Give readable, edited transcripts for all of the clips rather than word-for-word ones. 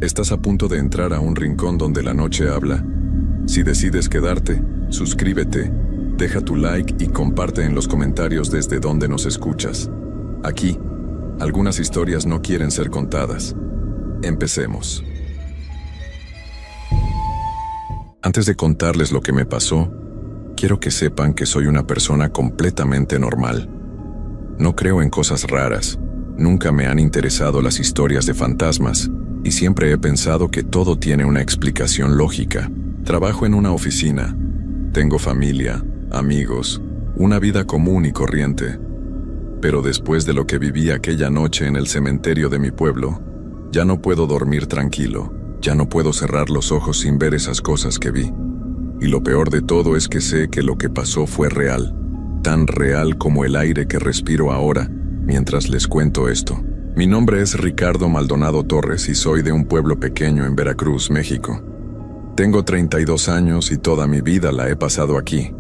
Estás a punto de entrar a un rincón donde la noche habla. Si decides quedarte, suscríbete, deja tu like y comparte en los comentarios desde donde nos escuchas. Aquí, algunas historias no quieren ser contadas. Empecemos. Antes de contarles lo que me pasó, quiero que sepan que soy una persona completamente normal. No creo en cosas raras, nunca me han interesado las historias de fantasmas, y siempre he pensado que todo tiene una explicación lógica. Trabajo en una oficina, tengo familia, amigos, una vida común y corriente. Pero después de lo que viví aquella noche en el cementerio de mi pueblo, ya no puedo dormir tranquilo, ya no puedo cerrar los ojos sin ver esas cosas que vi. Y lo peor de todo es que sé que lo que pasó fue real, tan real como el aire que respiro ahora mientras les cuento esto. Mi nombre es Ricardo Maldonado Torres y soy de un pueblo pequeño en Veracruz, México. Tengo 32 años y toda mi vida la he pasado aquí,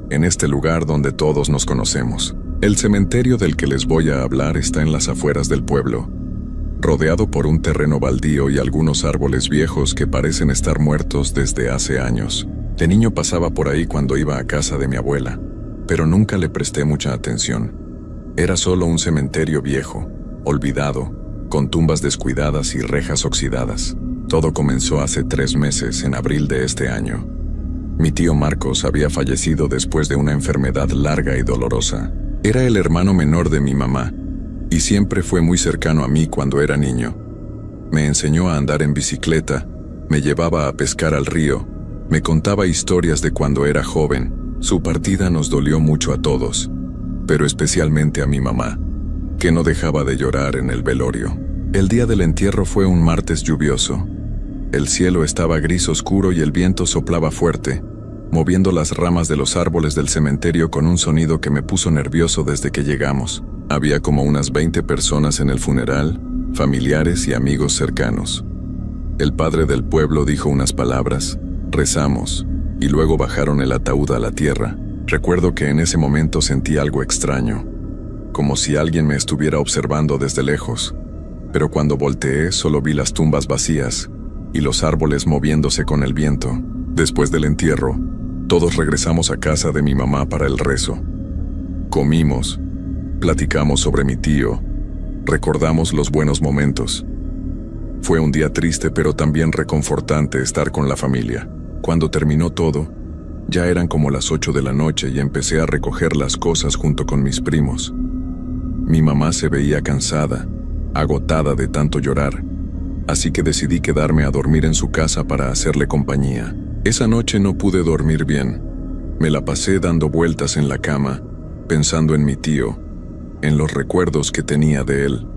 en este lugar donde todos nos conocemos. El cementerio del que les voy a hablar está en las afueras del pueblo, rodeado por un terreno baldío y algunos árboles viejos que parecen estar muertos desde hace años. De niño pasaba por ahí cuando iba a casa de mi abuela, pero nunca le presté mucha atención. Era solo un cementerio viejo, olvidado, con tumbas descuidadas y rejas oxidadas. Todo comenzó hace 3 meses, en abril de este año. Mi tío Marcos había fallecido después de una enfermedad larga y dolorosa. Era el hermano menor de mi mamá, y siempre fue muy cercano a mí cuando era niño. Me enseñó a andar en bicicleta, me llevaba a pescar al río, me contaba historias de cuando era joven. Su partida nos dolió mucho a todos, pero especialmente a mi mamá, que no dejaba de llorar en el velorio. El día del entierro fue un martes lluvioso. El cielo estaba gris oscuro y el viento soplaba fuerte, moviendo las ramas de los árboles del cementerio con un sonido que me puso nervioso desde que llegamos. Había como unas 20 personas en el funeral, familiares y amigos cercanos. El padre del pueblo dijo unas palabras, rezamos, y luego bajaron el ataúd a la tierra. Recuerdo que en ese momento sentí algo extraño, como si alguien me estuviera observando desde lejos, pero cuando volteé solo vi las tumbas vacías y los árboles moviéndose con el viento. Después del entierro, todos regresamos a casa de mi mamá para el rezo. Comimos, platicamos sobre mi tío, recordamos los buenos momentos. Fue un día triste pero también reconfortante estar con la familia. Cuando terminó todo, ya eran como las 8 de la noche y empecé a recoger las cosas junto con mis primos. Mi mamá se veía cansada, agotada de tanto llorar, así que decidí quedarme a dormir en su casa para hacerle compañía. Esa noche no pude dormir bien. Me la pasé dando vueltas en la cama, pensando en mi tío, en los recuerdos que tenía de él.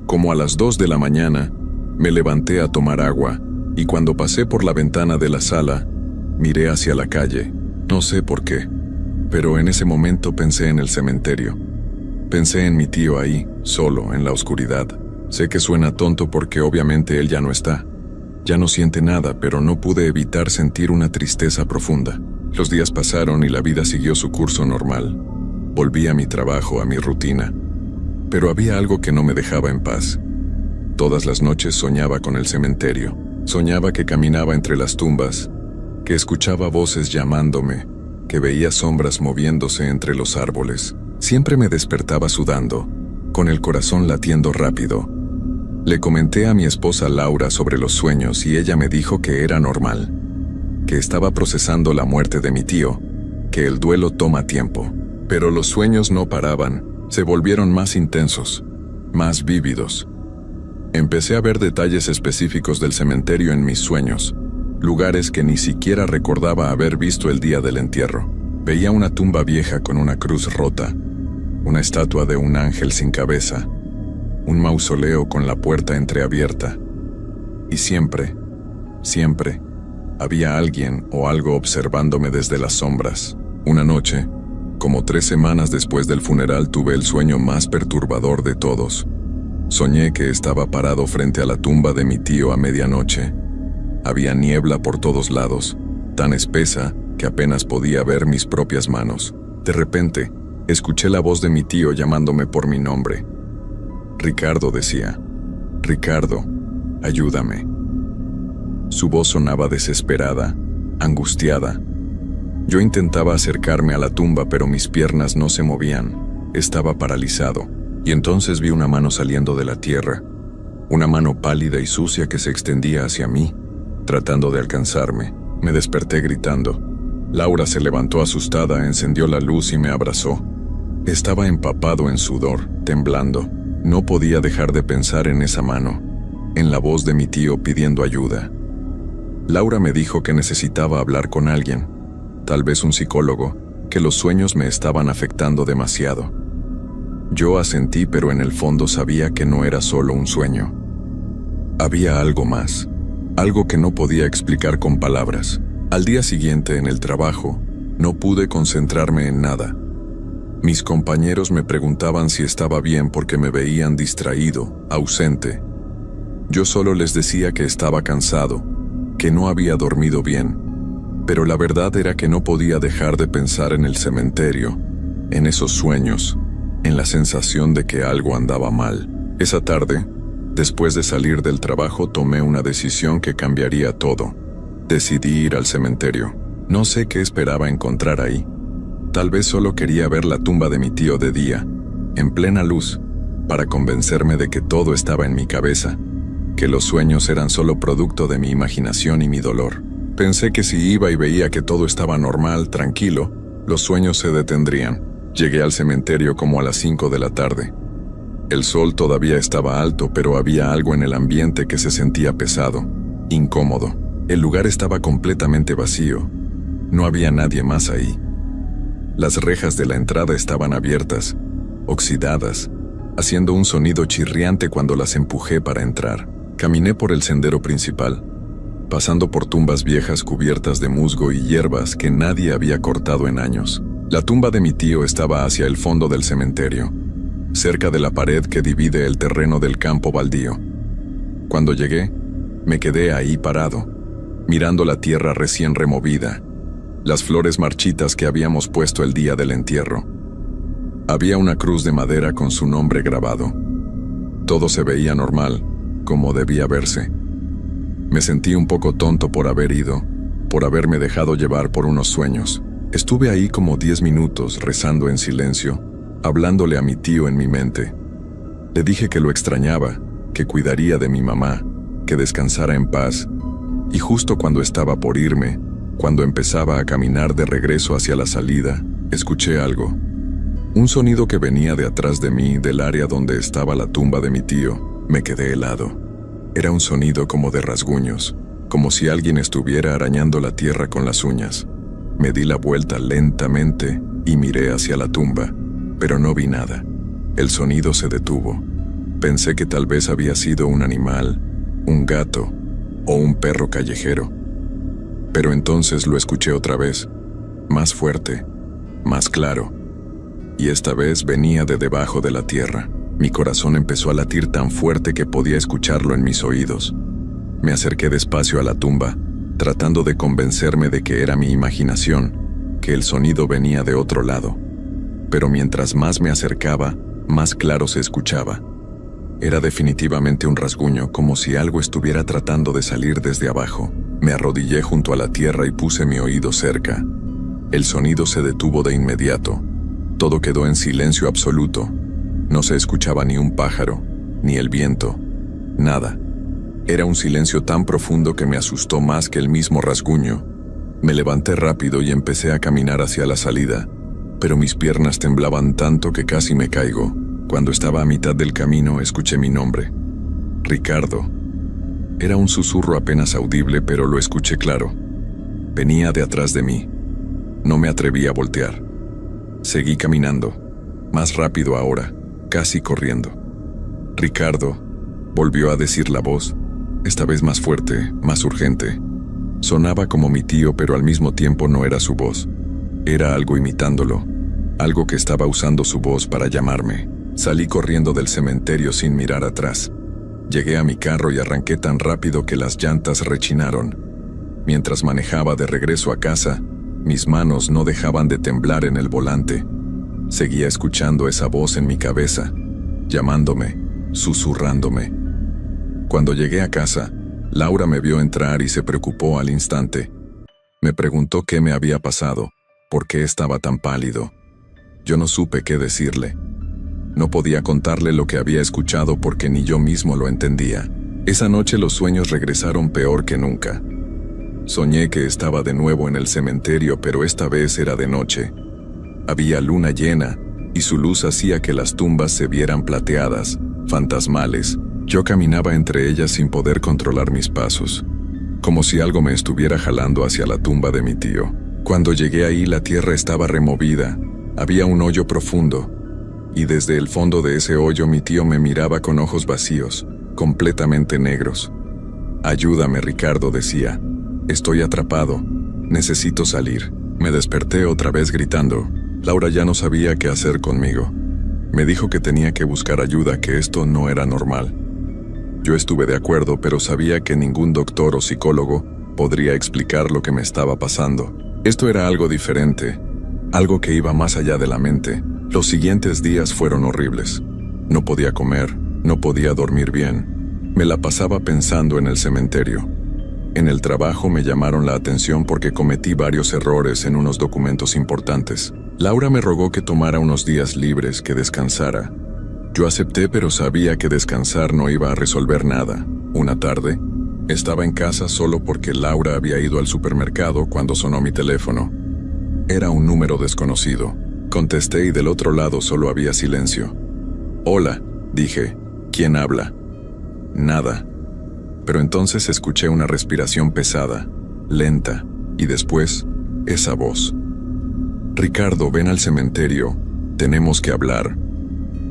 Como a las 2 de la mañana, me levanté a tomar agua, y cuando pasé por la ventana de la sala, miré hacia la calle. No sé por qué, pero en ese momento pensé en el cementerio. Pensé en mi tío ahí, solo, en la oscuridad. Sé que suena tonto porque obviamente él ya no está. Ya no siente nada, pero no pude evitar sentir una tristeza profunda. Los días pasaron y la vida siguió su curso normal. Volví a mi trabajo, a mi rutina. Pero había algo que no me dejaba en paz. Todas las noches soñaba con el cementerio. Soñaba que caminaba entre las tumbas, que escuchaba voces llamándome, que veía sombras moviéndose entre los árboles. Siempre me despertaba sudando, con el corazón latiendo rápido. Le comenté a mi esposa Laura sobre los sueños y ella me dijo que era normal, que estaba procesando la muerte de mi tío, que el duelo toma tiempo. Pero los sueños no paraban, se volvieron más intensos, más vívidos. Empecé a ver detalles específicos del cementerio en mis sueños, lugares que ni siquiera recordaba haber visto el día del entierro. Veía una tumba vieja con una cruz rota, una estatua de un ángel sin cabeza, un mausoleo con la puerta entreabierta. Y siempre, había alguien o algo observándome desde las sombras. Una noche, como 3 semanas después del funeral, tuve el sueño más perturbador de todos. Soñé que estaba parado frente a la tumba de mi tío a medianoche. Había niebla por todos lados, tan espesa que apenas podía ver mis propias manos. De repente, escuché la voz de mi tío llamándome por mi nombre. Ricardo, decía. Ricardo, ayúdame. Su voz sonaba desesperada, angustiada. Yo intentaba acercarme a la tumba, pero mis piernas no se movían. Estaba paralizado, y entonces vi una mano saliendo de la tierra, una mano pálida y sucia que se extendía hacia mí, tratando de alcanzarme. Me desperté gritando. Laura se levantó asustada, encendió la luz y me abrazó. Estaba empapado en sudor, temblando. No podía dejar de pensar en esa mano, en la voz de mi tío pidiendo ayuda. Laura me dijo que necesitaba hablar con alguien, tal vez un psicólogo, que los sueños me estaban afectando demasiado. Yo asentí, pero en el fondo sabía que no era solo un sueño. Había algo más, algo que no podía explicar con palabras. Al día siguiente, en el trabajo, no pude concentrarme en nada. Mis compañeros me preguntaban si estaba bien porque me veían distraído, ausente. Yo solo les decía que estaba cansado, que no había dormido bien, pero la verdad era que no podía dejar de pensar en el cementerio, en esos sueños, en la sensación de que algo andaba mal. Esa tarde, después de salir del trabajo, tomé una decisión que cambiaría todo. Decidí ir al cementerio. No sé qué esperaba encontrar ahí. Tal vez solo quería ver la tumba de mi tío de día, en plena luz, para convencerme de que todo estaba en mi cabeza, que los sueños eran solo producto de mi imaginación y mi dolor. Pensé que si iba y veía que todo estaba normal, tranquilo, los sueños se detendrían. Llegué al cementerio como a las 5 de la tarde. El sol todavía estaba alto, pero había algo en el ambiente que se sentía pesado, incómodo. El lugar estaba completamente vacío. No había nadie más ahí. Las rejas de la entrada estaban abiertas, oxidadas, haciendo un sonido chirriante cuando las empujé para entrar. Caminé por el sendero principal, pasando por tumbas viejas cubiertas de musgo y hierbas que nadie había cortado en años. La tumba de mi tío estaba hacia el fondo del cementerio, cerca de la pared que divide el terreno del campo baldío. Cuando llegué, me quedé ahí parado, mirando la tierra recién removida, las flores marchitas que habíamos puesto el día del entierro. Había una cruz de madera con su nombre grabado. Todo se veía normal, como debía verse. Me sentí un poco tonto por haber ido, por haberme dejado llevar por unos sueños. Estuve ahí como 10 minutos rezando en silencio, hablándole a mi tío en mi mente. Le dije que lo extrañaba, que cuidaría de mi mamá, que descansara en paz, y justo cuando estaba por irme, cuando empezaba a caminar de regreso hacia la salida, escuché algo. Un sonido que venía de atrás de mí, del área donde estaba la tumba de mi tío. Me quedé helado. Era un sonido como de rasguños, como si alguien estuviera arañando la tierra con las uñas. Me di la vuelta lentamente y miré hacia la tumba, pero no vi nada. El sonido se detuvo. Pensé que tal vez había sido un animal, un gato o un perro callejero. Pero entonces lo escuché otra vez, más fuerte, más claro, y esta vez venía de debajo de la tierra. Mi corazón empezó a latir tan fuerte que podía escucharlo en mis oídos. Me acerqué despacio a la tumba, tratando de convencerme de que era mi imaginación, que el sonido venía de otro lado. Pero mientras más me acercaba, más claro se escuchaba. Era definitivamente un rasguño, como si algo estuviera tratando de salir desde abajo. Me arrodillé junto a la tierra y puse mi oído cerca. El sonido se detuvo de inmediato. Todo quedó en silencio absoluto. No se escuchaba ni un pájaro, ni el viento, nada. Era un silencio tan profundo que me asustó más que el mismo rasguño. Me levanté rápido y empecé a caminar hacia la salida, pero mis piernas temblaban tanto que casi me caigo. Cuando estaba a mitad del camino, escuché mi nombre. Ricardo. Era un susurro apenas audible, pero lo escuché claro. Venía de atrás de mí. No me atreví a voltear. Seguí caminando, más rápido ahora, casi corriendo. Ricardo, volvió a decir la voz, esta vez más fuerte, más urgente. Sonaba como mi tío, pero al mismo tiempo no era su voz. Era algo imitándolo, algo que estaba usando su voz para llamarme. Salí corriendo del cementerio sin mirar atrás. Llegué a mi carro y arranqué tan rápido que las llantas rechinaron. Mientras manejaba de regreso a casa, mis manos no dejaban de temblar en el volante. Seguía escuchando esa voz en mi cabeza, llamándome, susurrándome. Cuando llegué a casa, Laura me vio entrar y se preocupó al instante. Me preguntó qué me había pasado, por qué estaba tan pálido. Yo no supe qué decirle. No podía contarle lo que había escuchado porque ni yo mismo lo entendía. Esa noche los sueños regresaron peor que nunca. Soñé que estaba de nuevo en el cementerio, pero esta vez era de noche. Había luna llena, y su luz hacía que las tumbas se vieran plateadas, fantasmales. Yo caminaba entre ellas sin poder controlar mis pasos, como si algo me estuviera jalando hacia la tumba de mi tío. Cuando llegué ahí, la tierra estaba removida, había un hoyo profundo, y desde el fondo de ese hoyo mi tío me miraba con ojos vacíos, completamente negros. «Ayúdame, Ricardo», decía. «Estoy atrapado. Necesito salir». Me desperté otra vez gritando. Laura ya no sabía qué hacer conmigo. Me dijo que tenía que buscar ayuda, que esto no era normal. Yo estuve de acuerdo, pero sabía que ningún doctor o psicólogo podría explicar lo que me estaba pasando. Esto era algo diferente, algo que iba más allá de la mente. Los siguientes días fueron horribles. No podía comer, no podía dormir bien. Me la pasaba pensando en el cementerio. En el trabajo me llamaron la atención porque cometí varios errores en unos documentos importantes. Laura me rogó que tomara unos días libres, que descansara. Yo acepté, pero sabía que descansar no iba a resolver nada. Una tarde, estaba en casa solo porque Laura había ido al supermercado cuando sonó mi teléfono. Era un número desconocido. Contesté y del otro lado solo había silencio. «Hola», dije. «¿Quién habla?» Nada. Pero entonces escuché una respiración pesada, lenta, y después, esa voz. «Ricardo, ven al cementerio. Tenemos que hablar».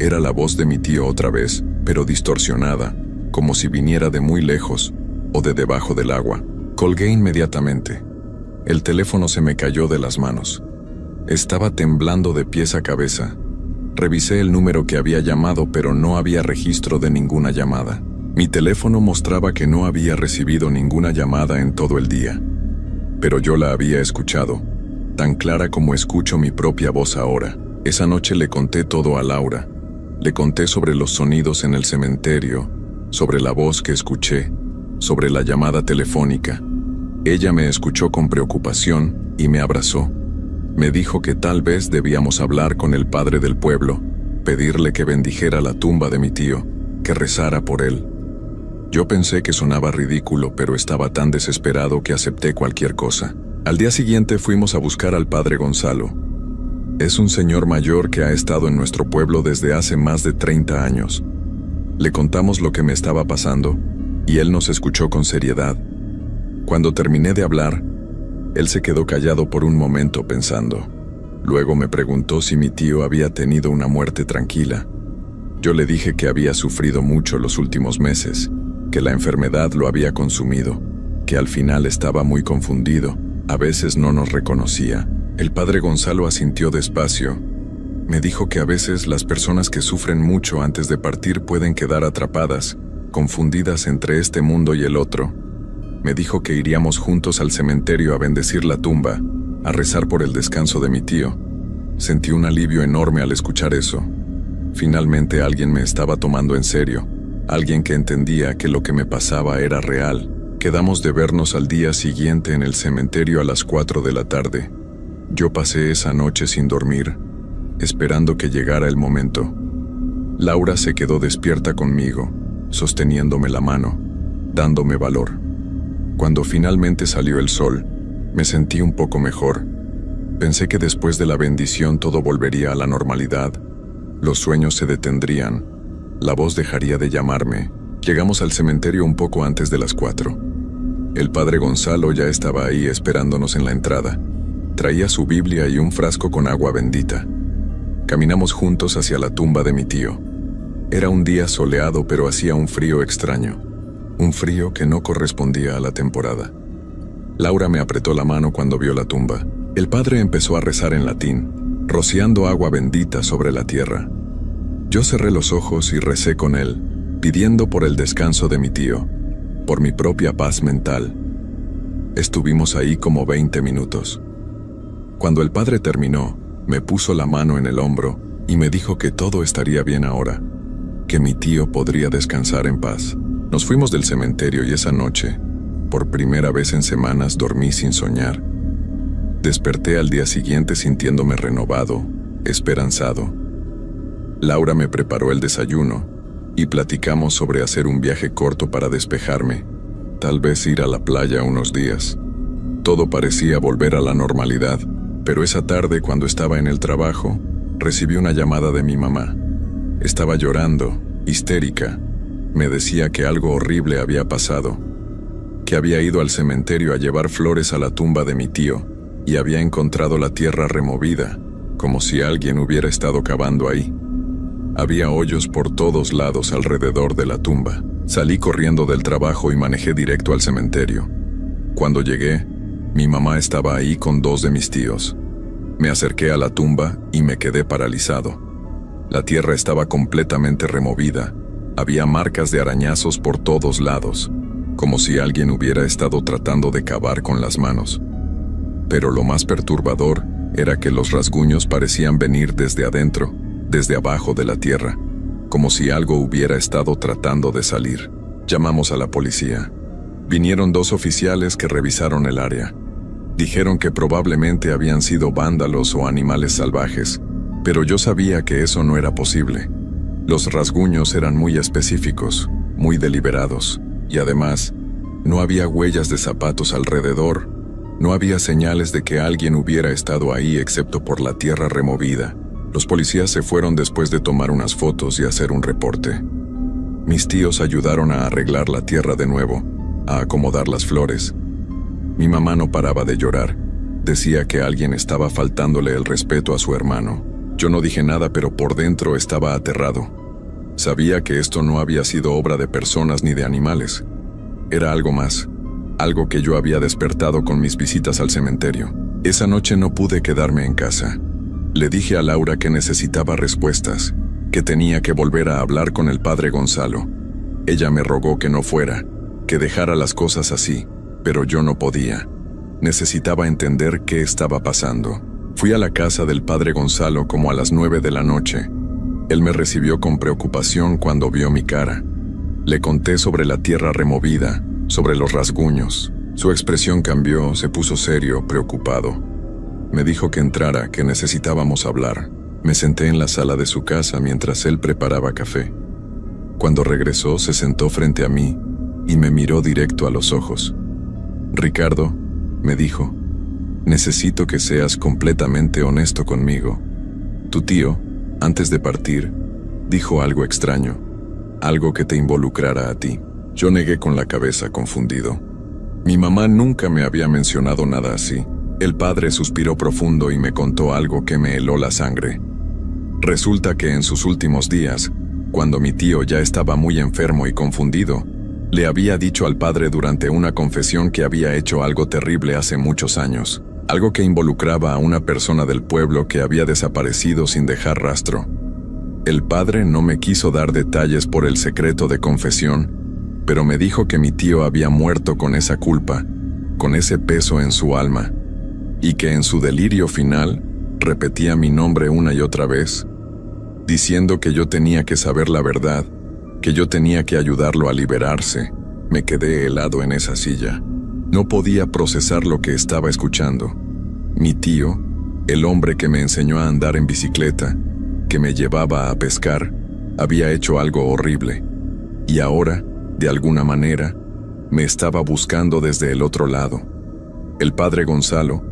Era la voz de mi tío otra vez, pero distorsionada, como si viniera de muy lejos, o de debajo del agua. Colgué inmediatamente. El teléfono se me cayó de las manos. Estaba temblando de pies a cabeza. Revisé el número que había llamado, pero no había registro de ninguna llamada. Mi teléfono mostraba que no había recibido ninguna llamada en todo el día. Pero yo la había escuchado, tan clara como escucho mi propia voz ahora. Esa noche le conté todo a Laura. Le conté sobre los sonidos en el cementerio, sobre la voz que escuché, sobre la llamada telefónica. Ella me escuchó con preocupación y me abrazó. Me dijo que tal vez debíamos hablar con el padre del pueblo, pedirle que bendijera la tumba de mi tío, que rezara por él. Yo pensé que sonaba ridículo, pero estaba tan desesperado que acepté cualquier cosa. Al día siguiente fuimos a buscar al padre Gonzalo. Es un señor mayor que ha estado en nuestro pueblo desde hace más de 30 años. Le contamos lo que me estaba pasando, y él nos escuchó con seriedad. Cuando terminé de hablar, él se quedó callado por un momento pensando. Luego me preguntó si mi tío había tenido una muerte tranquila. Yo le dije que había sufrido mucho los últimos meses, que la enfermedad lo había consumido, que al final estaba muy confundido, a veces no nos reconocía. El padre Gonzalo asintió despacio. Me dijo que a veces las personas que sufren mucho antes de partir pueden quedar atrapadas, confundidas entre este mundo y el otro. Me dijo que iríamos juntos al cementerio a bendecir la tumba, a rezar por el descanso de mi tío. Sentí un alivio enorme al escuchar eso. Finalmente alguien me estaba tomando en serio, alguien que entendía que lo que me pasaba era real. Quedamos de vernos al día siguiente en el cementerio a las 4 de la tarde. Yo pasé esa noche sin dormir, esperando que llegara el momento. Laura se quedó despierta conmigo, sosteniéndome la mano, dándome valor. Cuando finalmente salió el sol, me sentí un poco mejor. Pensé que después de la bendición todo volvería a la normalidad. Los sueños se detendrían. La voz dejaría de llamarme. Llegamos al cementerio un poco antes de las 4. El padre Gonzalo ya estaba ahí esperándonos en la entrada. Traía su Biblia y un frasco con agua bendita. Caminamos juntos hacia la tumba de mi tío. Era un día soleado, pero hacía un frío extraño. Un frío que no correspondía a la temporada. Laura me apretó la mano cuando vio la tumba. El padre empezó a rezar en latín, rociando agua bendita sobre la tierra. Yo cerré los ojos y recé con él, pidiendo por el descanso de mi tío, por mi propia paz mental. Estuvimos ahí como 20 minutos. Cuando el padre terminó, me puso la mano en el hombro y me dijo que todo estaría bien ahora, que mi tío podría descansar en paz. Nos fuimos del cementerio y esa noche, por primera vez en semanas, dormí sin soñar. Desperté al día siguiente sintiéndome renovado, esperanzado. Laura me preparó el desayuno y platicamos sobre hacer un viaje corto para despejarme, tal vez ir a la playa unos días. Todo parecía volver a la normalidad, pero esa tarde, cuando estaba en el trabajo, recibí una llamada de mi mamá. Estaba llorando, histérica. Me decía que algo horrible había pasado, que había ido al cementerio a llevar flores a la tumba de mi tío y había encontrado la tierra removida, como si alguien hubiera estado cavando ahí. Había hoyos por todos lados alrededor de la tumba. Salí corriendo del trabajo y manejé directo al cementerio. Cuando llegué, mi mamá estaba ahí con 2 de mis tíos. Me acerqué a la tumba y me quedé paralizado. La tierra estaba completamente removida. Había marcas de arañazos por todos lados, como si alguien hubiera estado tratando de cavar con las manos. Pero lo más perturbador era que los rasguños parecían venir desde adentro, desde abajo de la tierra, como si algo hubiera estado tratando de salir. Llamamos a la policía. Vinieron 2 oficiales que revisaron el área. Dijeron que probablemente habían sido vándalos o animales salvajes, pero yo sabía que eso no era posible. Los rasguños eran muy específicos, muy deliberados, y además, no había huellas de zapatos alrededor, no había señales de que alguien hubiera estado ahí excepto por la tierra removida. Los policías se fueron después de tomar unas fotos y hacer un reporte. Mis tíos ayudaron a arreglar la tierra de nuevo, a acomodar las flores. Mi mamá no paraba de llorar. Decía que alguien estaba faltándole el respeto a su hermano. Yo no dije nada, pero por dentro estaba aterrado. Sabía que esto no había sido obra de personas ni de animales. Era algo más, algo que yo había despertado con mis visitas al cementerio. Esa noche no pude quedarme en casa. Le dije a Laura que necesitaba respuestas, que tenía que volver a hablar con el padre Gonzalo. Ella me rogó que no fuera, que dejara las cosas así, pero yo no podía. Necesitaba entender qué estaba pasando. Fui a la casa del padre Gonzalo como a las 9 de la noche. Él me recibió con preocupación cuando vio mi cara. Le conté sobre la tierra removida, sobre los rasguños. Su expresión cambió, se puso serio, preocupado. Me dijo que entrara, que necesitábamos hablar. Me senté en la sala de su casa mientras él preparaba café. Cuando regresó, se sentó frente a mí y me miró directo a los ojos. «Ricardo», me dijo, «necesito que seas completamente honesto conmigo. Tu tío, antes de partir, dijo algo extraño, algo que te involucrara a ti». Yo negué con la cabeza, confundido. Mi mamá nunca me había mencionado nada así. El padre suspiró profundo y me contó algo que me heló la sangre. Resulta que en sus últimos días, cuando mi tío ya estaba muy enfermo y confundido, le había dicho al padre durante una confesión que había hecho algo terrible hace muchos años, algo que involucraba a una persona del pueblo que había desaparecido sin dejar rastro. El padre no me quiso dar detalles por el secreto de confesión, pero me dijo que mi tío había muerto con esa culpa, con ese peso en su alma, y que en su delirio final repetía mi nombre una y otra vez, diciendo que yo tenía que saber la verdad, que yo tenía que ayudarlo a liberarse. Me quedé helado en esa silla. No podía procesar lo que estaba escuchando. Mi tío, el hombre que me enseñó a andar en bicicleta, que me llevaba a pescar, había hecho algo horrible. Y ahora, de alguna manera, me estaba buscando desde el otro lado. El padre Gonzalo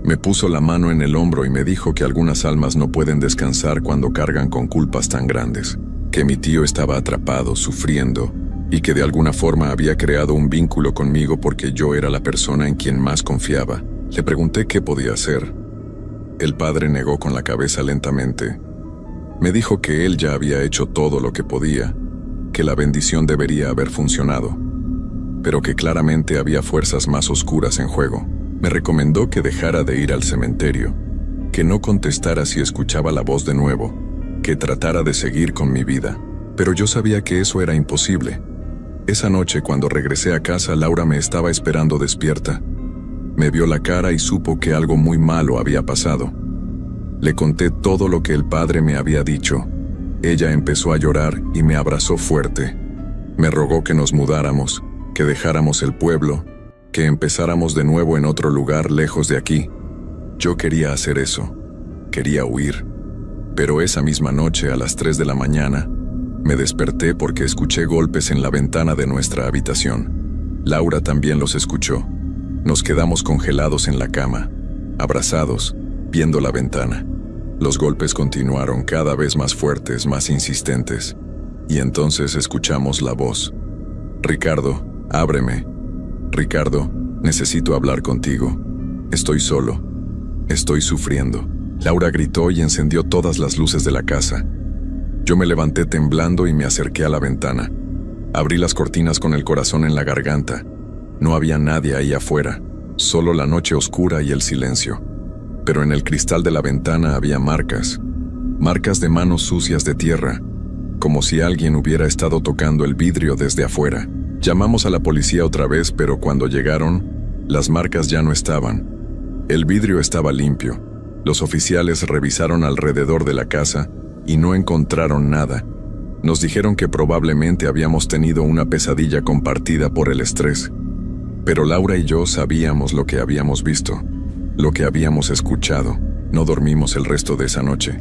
me puso la mano en el hombro y me dijo que algunas almas no pueden descansar cuando cargan con culpas tan grandes, que mi tío estaba atrapado, sufriendo, y que de alguna forma había creado un vínculo conmigo porque yo era la persona en quien más confiaba. Le pregunté qué podía hacer. El padre negó con la cabeza lentamente. Me dijo que él ya había hecho todo lo que podía, que la bendición debería haber funcionado, pero que claramente había fuerzas más oscuras en juego. Me recomendó que dejara de ir al cementerio, que no contestara si escuchaba la voz de nuevo, que tratara de seguir con mi vida. Pero yo sabía que eso era imposible. Esa noche, cuando regresé a casa, Laura me estaba esperando despierta. Me vio la cara y supo que algo muy malo había pasado. Le conté todo lo que el padre me había dicho. Ella empezó a llorar y me abrazó fuerte. Me rogó que nos mudáramos, que dejáramos el pueblo, que empezáramos de nuevo en otro lugar lejos de aquí. Yo quería hacer eso, quería huir. Pero esa misma noche, a las 3 de la mañana, me desperté porque escuché golpes en la ventana de nuestra habitación. Laura también los escuchó. Nos quedamos congelados en la cama, abrazados, viendo la ventana. Los golpes continuaron cada vez más fuertes, más insistentes. Y entonces escuchamos la voz. «Ricardo, ábreme. Ricardo, necesito hablar contigo. Estoy solo. Estoy sufriendo». Laura gritó y encendió todas las luces de la casa. Yo me levanté temblando y me acerqué a la ventana. Abrí las cortinas con el corazón en la garganta. No había nadie ahí afuera, solo la noche oscura y el silencio. Pero en el cristal de la ventana había marcas de manos sucias de tierra, como si alguien hubiera estado tocando el vidrio desde afuera. Llamamos a la policía otra vez, pero cuando llegaron, las marcas ya no estaban. El vidrio estaba limpio. Los oficiales revisaron alrededor de la casa y no encontraron nada. Nos dijeron que probablemente habíamos tenido una pesadilla compartida por el estrés. Pero Laura y yo sabíamos lo que habíamos visto, lo que habíamos escuchado. No dormimos el resto de esa noche.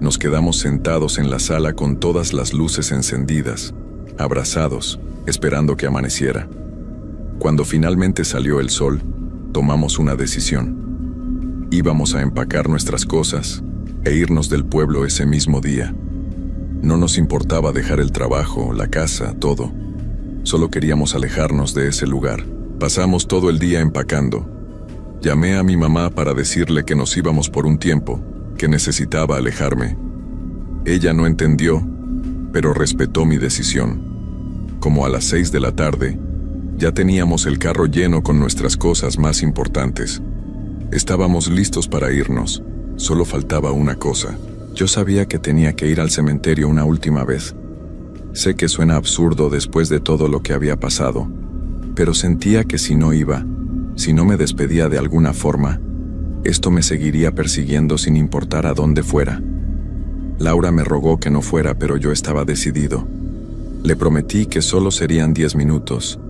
Nos quedamos sentados en la sala con todas las luces encendidas, abrazados, esperando que amaneciera. Cuando finalmente salió el sol, tomamos una decisión. Íbamos a empacar nuestras cosas e irnos del pueblo ese mismo día. No nos importaba dejar el trabajo, la casa, todo. Solo queríamos alejarnos de ese lugar. Pasamos todo el día empacando. Llamé a mi mamá para decirle que nos íbamos por un tiempo, que necesitaba alejarme. Ella no entendió, pero respetó mi decisión. Como a las 6 de la tarde, ya teníamos el carro lleno con nuestras cosas más importantes. Estábamos listos para irnos. Solo faltaba una cosa. Yo sabía que tenía que ir al cementerio una última vez. Sé que suena absurdo después de todo lo que había pasado, pero sentía que si no iba, si no me despedía de alguna forma, esto me seguiría persiguiendo sin importar a dónde fuera. Laura me rogó que no fuera, pero yo estaba decidido. Le prometí que solo serían 10 minutos,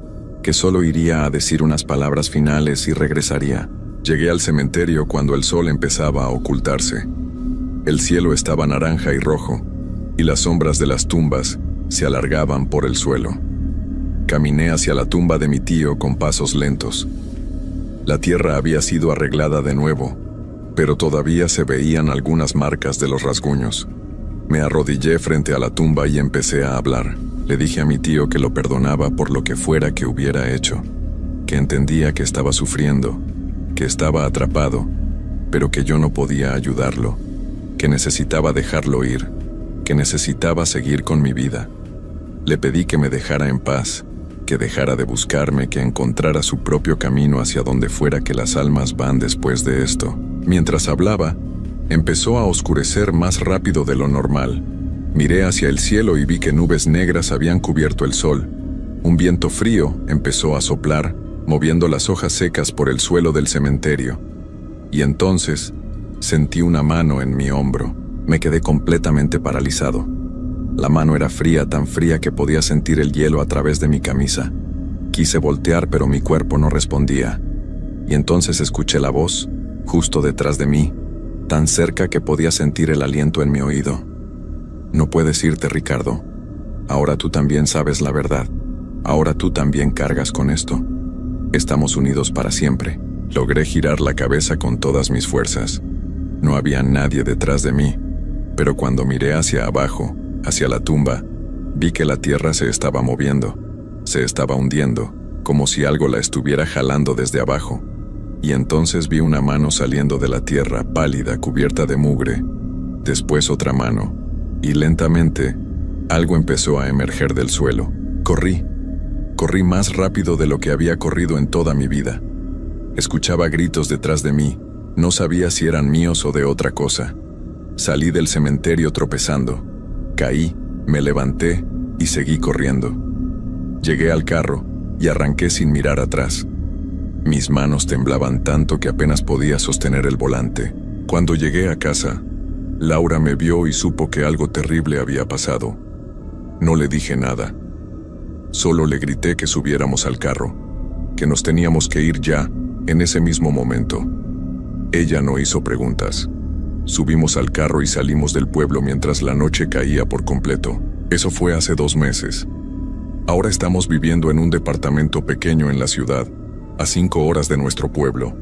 que solo iría a decir unas palabras finales y regresaría. Llegué al cementerio cuando el sol empezaba a ocultarse. El cielo estaba naranja y rojo, y las sombras de las tumbas se alargaban por el suelo. Caminé hacia la tumba de mi tío con pasos lentos. La tierra había sido arreglada de nuevo, pero todavía se veían algunas marcas de los rasguños. Me arrodillé frente a la tumba y empecé a hablar. Le dije a mi tío que lo perdonaba por lo que fuera que hubiera hecho, que entendía que estaba sufriendo, que estaba atrapado, pero que yo no podía ayudarlo, que necesitaba dejarlo ir, que necesitaba seguir con mi vida. Le pedí que me dejara en paz, que dejara de buscarme, que encontrara su propio camino hacia donde fuera que las almas van después de esto. Mientras hablaba, empezó a oscurecer más rápido de lo normal. Miré hacia el cielo y vi que nubes negras habían cubierto el sol. Un viento frío empezó a soplar, moviendo las hojas secas por el suelo del cementerio. Y entonces sentí una mano en mi hombro. Me quedé completamente paralizado. La mano era fría, tan fría que podía sentir el hielo a través de mi camisa. Quise voltear, pero mi cuerpo no respondía. Y entonces escuché la voz, justo detrás de mí, tan cerca que podía sentir el aliento en mi oído. «No puedes irte, Ricardo. Ahora tú también sabes la verdad. Ahora tú también cargas con esto. Estamos unidos para siempre». Logré girar la cabeza con todas mis fuerzas. No había nadie detrás de mí, pero cuando miré hacia abajo, hacia la tumba, vi que la tierra se estaba moviendo, se estaba hundiendo, como si algo la estuviera jalando desde abajo. Y entonces vi una mano saliendo de la tierra, pálida, cubierta de mugre, después otra mano, y lentamente, algo empezó a emerger del suelo. Corrí más rápido de lo que había corrido en toda mi vida. Escuchaba gritos detrás de mí, no sabía si eran míos o de otra cosa. Salí del cementerio tropezando, caí, me levanté y seguí corriendo. Llegué al carro y arranqué sin mirar atrás. Mis manos temblaban tanto que apenas podía sostener el volante. Cuando llegué a casa, Laura me vio y supo que algo terrible había pasado. No le dije nada. Solo le grité que subiéramos al carro, que nos teníamos que ir ya, en ese mismo momento. Ella no hizo preguntas. Subimos al carro y salimos del pueblo mientras la noche caía por completo. Eso fue hace 2 meses. Ahora estamos viviendo en un departamento pequeño en la ciudad, a 5 horas de nuestro pueblo.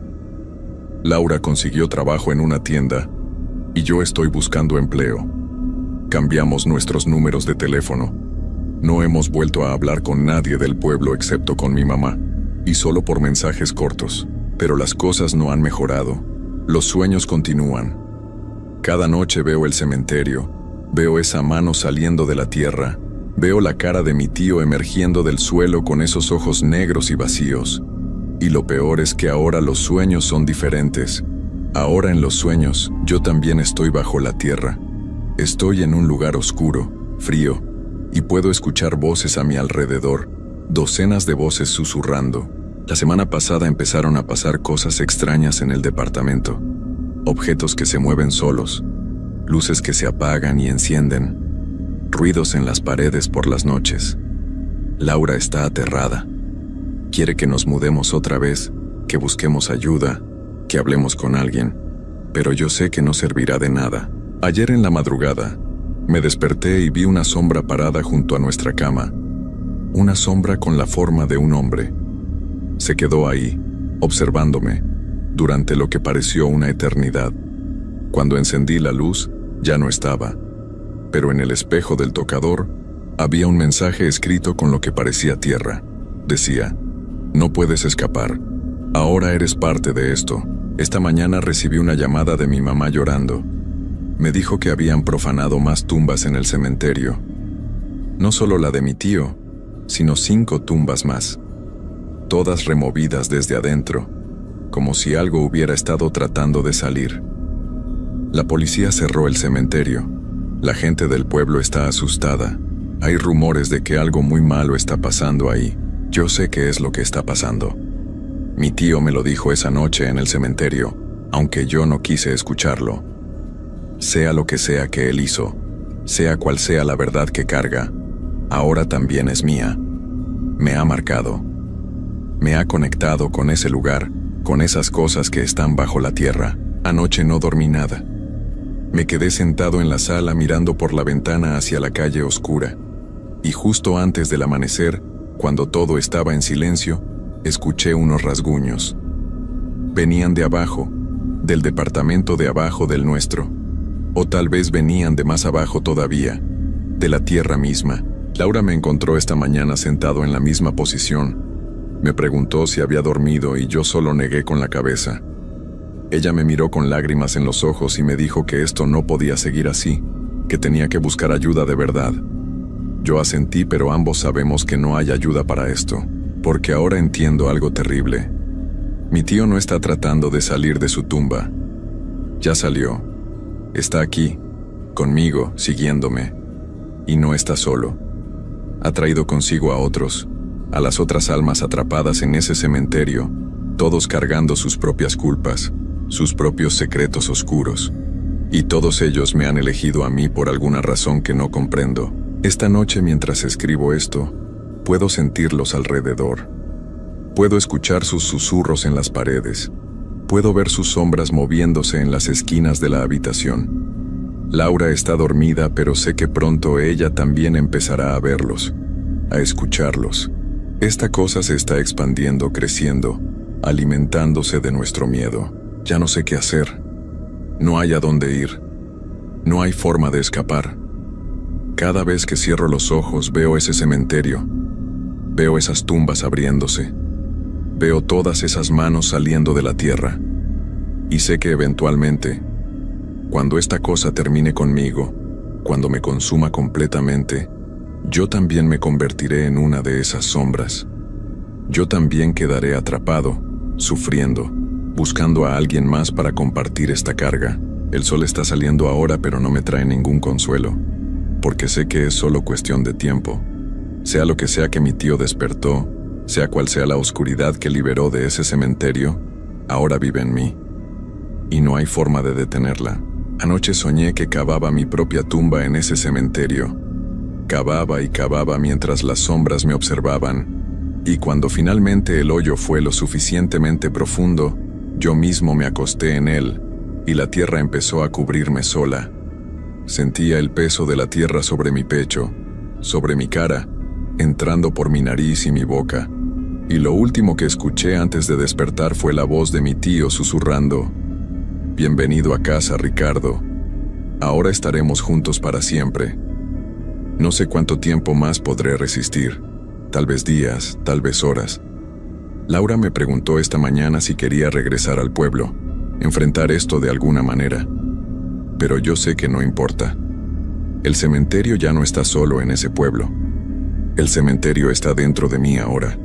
Laura consiguió trabajo en una tienda y yo estoy buscando empleo. Cambiamos nuestros números de teléfono. No hemos vuelto a hablar con nadie del pueblo excepto con mi mamá, y solo por mensajes cortos. Pero las cosas no han mejorado. Los sueños continúan. Cada noche veo el cementerio, veo esa mano saliendo de la tierra, veo la cara de mi tío emergiendo del suelo con esos ojos negros y vacíos. Y lo peor es que ahora los sueños son diferentes. Ahora en los sueños, yo también estoy bajo la tierra. Estoy en un lugar oscuro, frío, y puedo escuchar voces a mi alrededor, docenas de voces susurrando. La semana pasada empezaron a pasar cosas extrañas en el departamento. Objetos que se mueven solos, luces que se apagan y encienden, ruidos en las paredes por las noches. Laura está aterrada. Quiere que nos mudemos otra vez, que busquemos ayuda, que hablemos con alguien, pero yo sé que no servirá de nada. Ayer en la madrugada, me desperté y vi una sombra parada junto a nuestra cama. Una sombra con la forma de un hombre. Se quedó ahí, observándome, durante lo que pareció una eternidad. Cuando encendí la luz, ya no estaba, pero en el espejo del tocador había un mensaje escrito con lo que parecía tierra. Decía: no puedes escapar, ahora eres parte de esto. Esta mañana recibí una llamada de mi mamá llorando. Me dijo que habían profanado más tumbas en el cementerio. No solo la de mi tío, sino 5 tumbas más. Todas removidas desde adentro, como si algo hubiera estado tratando de salir. La policía cerró el cementerio. La gente del pueblo está asustada. Hay rumores de que algo muy malo está pasando ahí. Yo sé qué es lo que está pasando. Mi tío me lo dijo esa noche en el cementerio, aunque yo no quise escucharlo. Sea lo que sea que él hizo, sea cual sea la verdad que carga, ahora también es mía. Me ha marcado. Me ha conectado con ese lugar, con esas cosas que están bajo la tierra. Anoche no dormí nada. Me quedé sentado en la sala mirando por la ventana hacia la calle oscura. Y justo antes del amanecer, cuando todo estaba en silencio, escuché unos rasguños. Venían de abajo, del departamento de abajo del nuestro. O tal vez venían de más abajo todavía, de la tierra misma. Laura me encontró esta mañana sentado en la misma posición. Me preguntó si había dormido y yo solo negué con la cabeza. Ella me miró con lágrimas en los ojos y me dijo que esto no podía seguir así, que tenía que buscar ayuda de verdad. Yo asentí, pero ambos sabemos que no hay ayuda para esto, porque ahora entiendo algo terrible. Mi tío no está tratando de salir de su tumba. Ya salió. Está aquí, conmigo, siguiéndome. Y no está solo. Ha traído consigo a otros, a las otras almas atrapadas en ese cementerio, todos cargando sus propias culpas, sus propios secretos oscuros. Y todos ellos me han elegido a mí por alguna razón que no comprendo. Esta noche, mientras escribo esto, puedo sentirlos alrededor. Puedo escuchar sus susurros en las paredes. Puedo ver sus sombras moviéndose en las esquinas de la habitación. Laura está dormida, pero sé que pronto ella también empezará a verlos, a escucharlos. Esta cosa se está expandiendo, creciendo, alimentándose de nuestro miedo. Ya no sé qué hacer. No hay a dónde ir. No hay forma de escapar. Cada vez que cierro los ojos veo ese cementerio. Veo esas tumbas abriéndose. Veo todas esas manos saliendo de la tierra. Y sé que eventualmente, cuando esta cosa termine conmigo, cuando me consuma completamente, yo también me convertiré en una de esas sombras. Yo también quedaré atrapado, sufriendo, buscando a alguien más para compartir esta carga. El sol está saliendo ahora, pero no me trae ningún consuelo, porque sé que es solo cuestión de tiempo. Sea lo que sea que mi tío despertó, sea cual sea la oscuridad que liberó de ese cementerio, ahora vive en mí. Y no hay forma de detenerla. Anoche soñé que cavaba mi propia tumba en ese cementerio. Cavaba y cavaba mientras las sombras me observaban, y cuando finalmente el hoyo fue lo suficientemente profundo, yo mismo me acosté en él, y la tierra empezó a cubrirme sola. Sentía el peso de la tierra sobre mi pecho, sobre mi cara, entrando por mi nariz y mi boca, y lo último que escuché antes de despertar fue la voz de mi tío susurrando: «Bienvenido a casa, Ricardo. Ahora estaremos juntos para siempre». No sé cuánto tiempo más podré resistir, tal vez días, tal vez horas. Laura me preguntó esta mañana si quería regresar al pueblo, enfrentar esto de alguna manera. Pero yo sé que no importa. El cementerio ya no está solo en ese pueblo. El cementerio está dentro de mí ahora.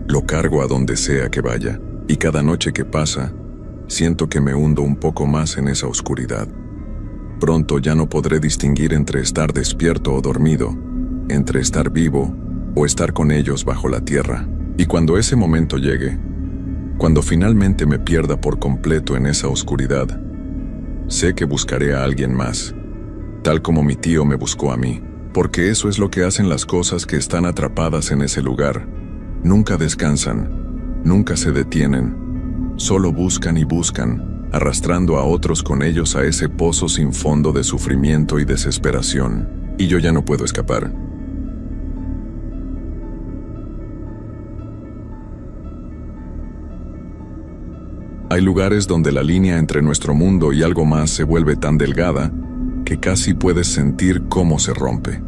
Lo cargo a donde sea que vaya, y cada noche que pasa, siento que me hundo un poco más en esa oscuridad. Pronto ya no podré distinguir entre estar despierto o dormido, entre estar vivo o estar con ellos bajo la tierra. Y cuando ese momento llegue, cuando finalmente me pierda por completo en esa oscuridad, sé que buscaré a alguien más, tal como mi tío me buscó a mí, porque eso es lo que hacen las cosas que están atrapadas en ese lugar. Nunca descansan, nunca se detienen, solo buscan y buscan, arrastrando a otros con ellos a ese pozo sin fondo de sufrimiento y desesperación. Y yo ya no puedo escapar. Hay lugares donde la línea entre nuestro mundo y algo más se vuelve tan delgada que casi puedes sentir cómo se rompe.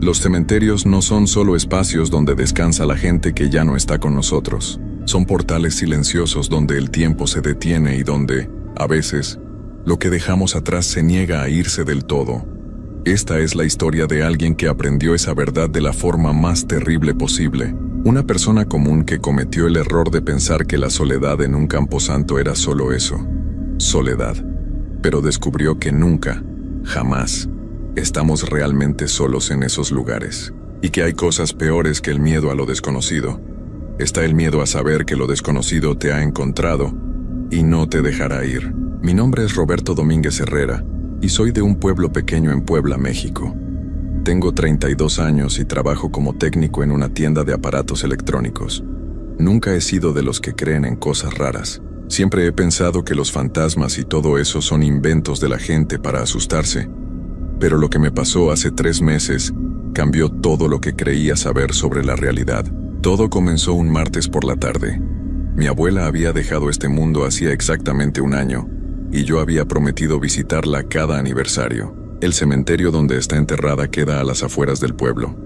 Los cementerios no son solo espacios donde descansa la gente que ya no está con nosotros. Son portales silenciosos donde el tiempo se detiene y donde, a veces, lo que dejamos atrás se niega a irse del todo. Esta es la historia de alguien que aprendió esa verdad de la forma más terrible posible. Una persona común que cometió el error de pensar que la soledad en un camposanto era solo eso, soledad. Pero descubrió que nunca, jamás, estamos realmente solos en esos lugares. Y que hay cosas peores que el miedo a lo desconocido. Está el miedo a saber que lo desconocido te ha encontrado y no te dejará ir. Mi nombre es Roberto Domínguez Herrera y soy de un pueblo pequeño en Puebla, México. Tengo 32 años y trabajo como técnico en una tienda de aparatos electrónicos. Nunca he sido de los que creen en cosas raras. Siempre he pensado que los fantasmas y todo eso son inventos de la gente para asustarse. Pero lo que me pasó hace 3 meses cambió todo lo que creía saber sobre la realidad. Todo comenzó un martes por la tarde. Mi abuela había dejado este mundo hacía exactamente 1 año, y yo había prometido visitarla cada aniversario. El cementerio donde está enterrada queda a las afueras del pueblo,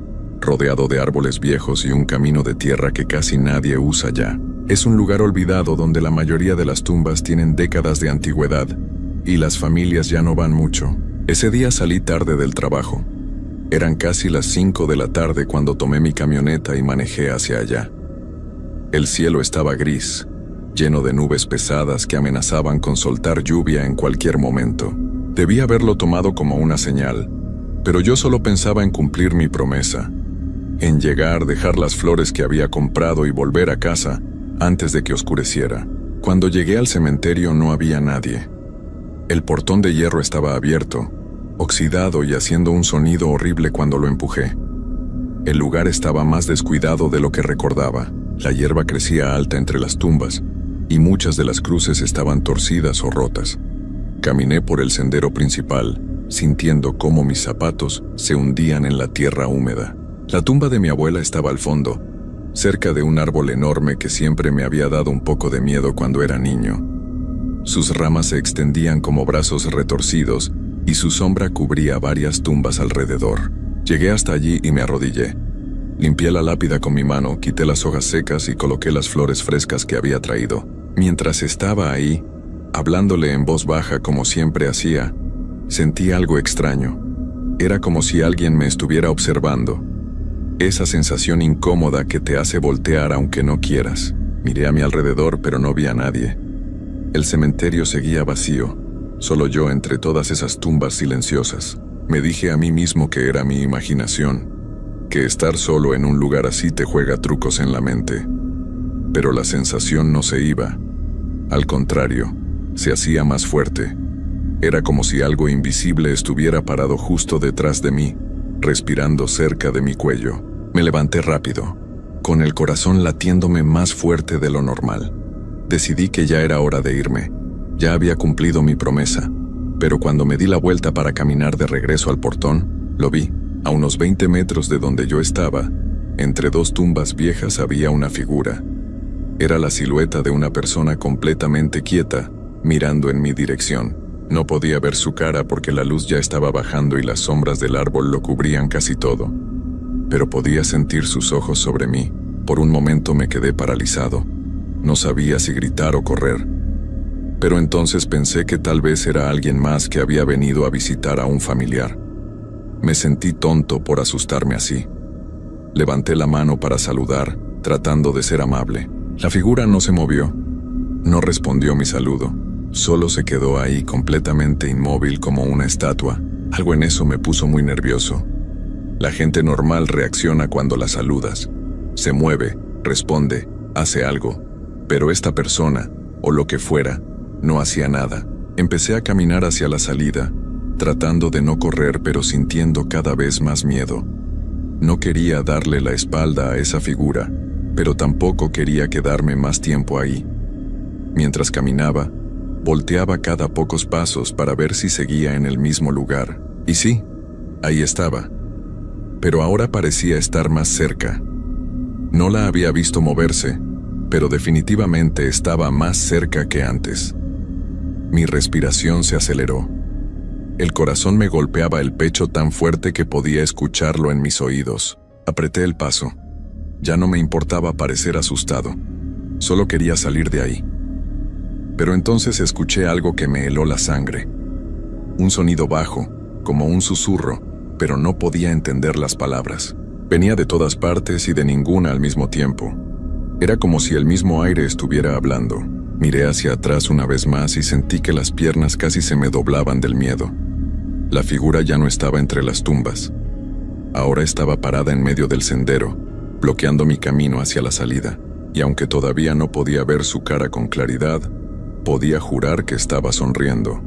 rodeado de árboles viejos y un camino de tierra que casi nadie usa ya. Es un lugar olvidado donde la mayoría de las tumbas tienen décadas de antigüedad, y las familias ya no van mucho. Ese día salí tarde del trabajo. Eran casi las 5 de la tarde cuando tomé mi camioneta y manejé hacia allá. El cielo estaba gris, lleno de nubes pesadas que amenazaban con soltar lluvia en cualquier momento. Debí haberlo tomado como una señal, pero yo solo pensaba en cumplir mi promesa, en llegar, dejar las flores que había comprado y volver a casa antes de que oscureciera. Cuando llegué al cementerio no había nadie. El portón de hierro estaba abierto, oxidado y haciendo un sonido horrible cuando lo empujé. El lugar estaba más descuidado de lo que recordaba. La hierba crecía alta entre las tumbas, y muchas de las cruces estaban torcidas o rotas. Caminé por el sendero principal, sintiendo cómo mis zapatos se hundían en la tierra húmeda. La tumba de mi abuela estaba al fondo, cerca de un árbol enorme que siempre me había dado un poco de miedo cuando era niño. Sus ramas se extendían como brazos retorcidos, y su sombra cubría varias tumbas alrededor. Llegué hasta allí y me arrodillé. Limpié la lápida con mi mano, quité las hojas secas y coloqué las flores frescas que había traído. Mientras estaba ahí, hablándole en voz baja como siempre hacía, sentí algo extraño. Era como si alguien me estuviera observando. Esa sensación incómoda que te hace voltear aunque no quieras. Miré a mi alrededor, pero no vi a nadie. El cementerio seguía vacío, solo yo entre todas esas tumbas silenciosas. Me dije a mí mismo que era mi imaginación, que estar solo en un lugar así te juega trucos en la mente. Pero la sensación no se iba. Al contrario, se hacía más fuerte. Era como si algo invisible estuviera parado justo detrás de mí, respirando cerca de mi cuello. Me levanté rápido, con el corazón latiéndome más fuerte de lo normal. Decidí que ya era hora de irme. Ya había cumplido mi promesa, pero cuando me di la vuelta para caminar de regreso al portón, lo vi. A unos 20 metros de donde yo estaba, entre dos tumbas viejas había una figura. Era la silueta de una persona completamente quieta, mirando en mi dirección. No podía ver su cara porque la luz ya estaba bajando y las sombras del árbol lo cubrían casi todo. Pero podía sentir sus ojos sobre mí. Por un momento me quedé paralizado. No sabía si gritar o correr. Pero entonces pensé que tal vez era alguien más que había venido a visitar a un familiar. Me sentí tonto por asustarme así. Levanté la mano para saludar, tratando de ser amable. La figura no se movió. No respondió mi saludo. Solo se quedó ahí completamente inmóvil como una estatua. Algo en eso me puso muy nervioso. La gente normal reacciona cuando la saludas. Se mueve, responde, hace algo. Pero esta persona, o lo que fuera, no hacía nada. Empecé a caminar hacia la salida, tratando de no correr pero sintiendo cada vez más miedo. No quería darle la espalda a esa figura, pero tampoco quería quedarme más tiempo ahí. Mientras caminaba, volteaba cada pocos pasos para ver si seguía en el mismo lugar. Y sí, ahí estaba. Pero ahora parecía estar más cerca. No la había visto moverse, pero definitivamente estaba más cerca que antes. Mi respiración se aceleró. El corazón me golpeaba el pecho tan fuerte que podía escucharlo en mis oídos. Apreté el paso. Ya no me importaba parecer asustado. Solo quería salir de ahí. Pero entonces escuché algo que me heló la sangre. Un sonido bajo, como un susurro, pero no podía entender las palabras. Venía de todas partes y de ninguna al mismo tiempo. Era como si el mismo aire estuviera hablando. Miré hacia atrás una vez más y sentí que las piernas casi se me doblaban del miedo. La figura ya no estaba entre las tumbas. Ahora estaba parada en medio del sendero, bloqueando mi camino hacia la salida. Y aunque todavía no podía ver su cara con claridad, podía jurar que estaba sonriendo.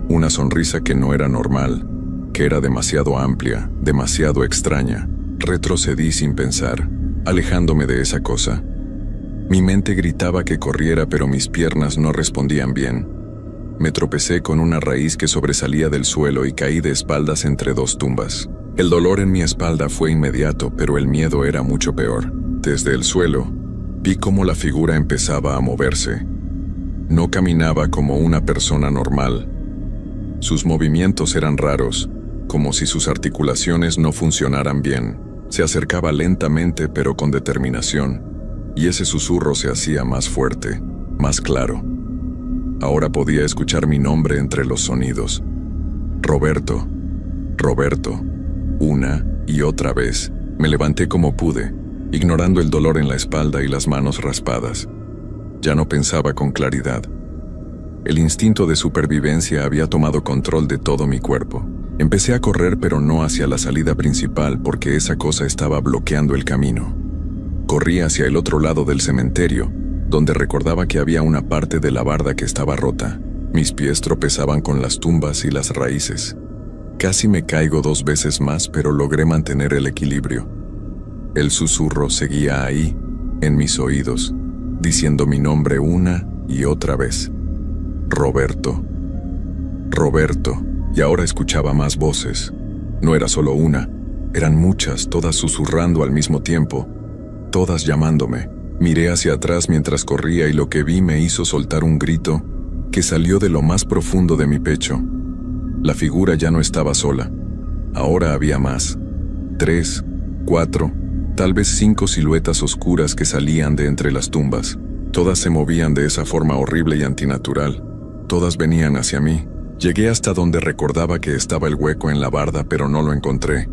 Una sonrisa que no era normal, que era demasiado amplia, demasiado extraña. Retrocedí sin pensar, alejándome de esa cosa. Mi mente gritaba que corriera, pero mis piernas no respondían bien. Me tropecé con una raíz que sobresalía del suelo y caí de espaldas entre dos tumbas. El dolor en mi espalda fue inmediato, pero el miedo era mucho peor. Desde el suelo, vi cómo la figura empezaba a moverse. No caminaba como una persona normal. Sus movimientos eran raros, como si sus articulaciones no funcionaran bien. Se acercaba lentamente pero con determinación. Y ese susurro se hacía más fuerte, más claro. Ahora podía escuchar mi nombre entre los sonidos. Roberto, Roberto. Una y otra vez. Me levanté como pude, ignorando el dolor en la espalda y las manos raspadas. Ya no pensaba con claridad. El instinto de supervivencia había tomado control de todo mi cuerpo. Empecé a correr, pero no hacia la salida principal porque esa cosa estaba bloqueando el camino. Corrí hacia el otro lado del cementerio, donde recordaba que había una parte de la barda que estaba rota. Mis pies tropezaban con las tumbas y las raíces. Casi me caigo 2 veces más, pero logré mantener el equilibrio. El susurro seguía ahí, en mis oídos, diciendo mi nombre una y otra vez. Roberto. Roberto. Y ahora escuchaba más voces. No era solo una, eran muchas, todas susurrando al mismo tiempo. Todas llamándome. Miré hacia atrás mientras corría y lo que vi me hizo soltar un grito que salió de lo más profundo de mi pecho. La figura ya no estaba sola. Ahora había más. 3, 4, tal vez 5 siluetas oscuras que salían de entre las tumbas. Todas se movían de esa forma horrible y antinatural. Todas venían hacia mí. Llegué hasta donde recordaba que estaba el hueco en la barda, pero no lo encontré.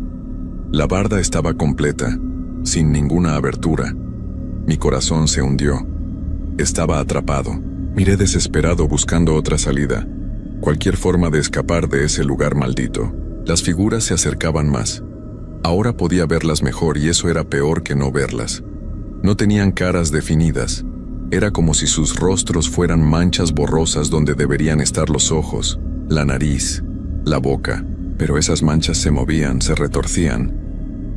La barda estaba completa, sin ninguna abertura. Mi corazón se hundió. Estaba atrapado. Miré desesperado buscando otra salida. Cualquier forma de escapar de ese lugar maldito. Las figuras se acercaban más. Ahora podía verlas mejor y eso era peor que no verlas. No tenían caras definidas. Era como si sus rostros fueran manchas borrosas donde deberían estar los ojos, la nariz, la boca. pero esas manchas se movían, se retorcían,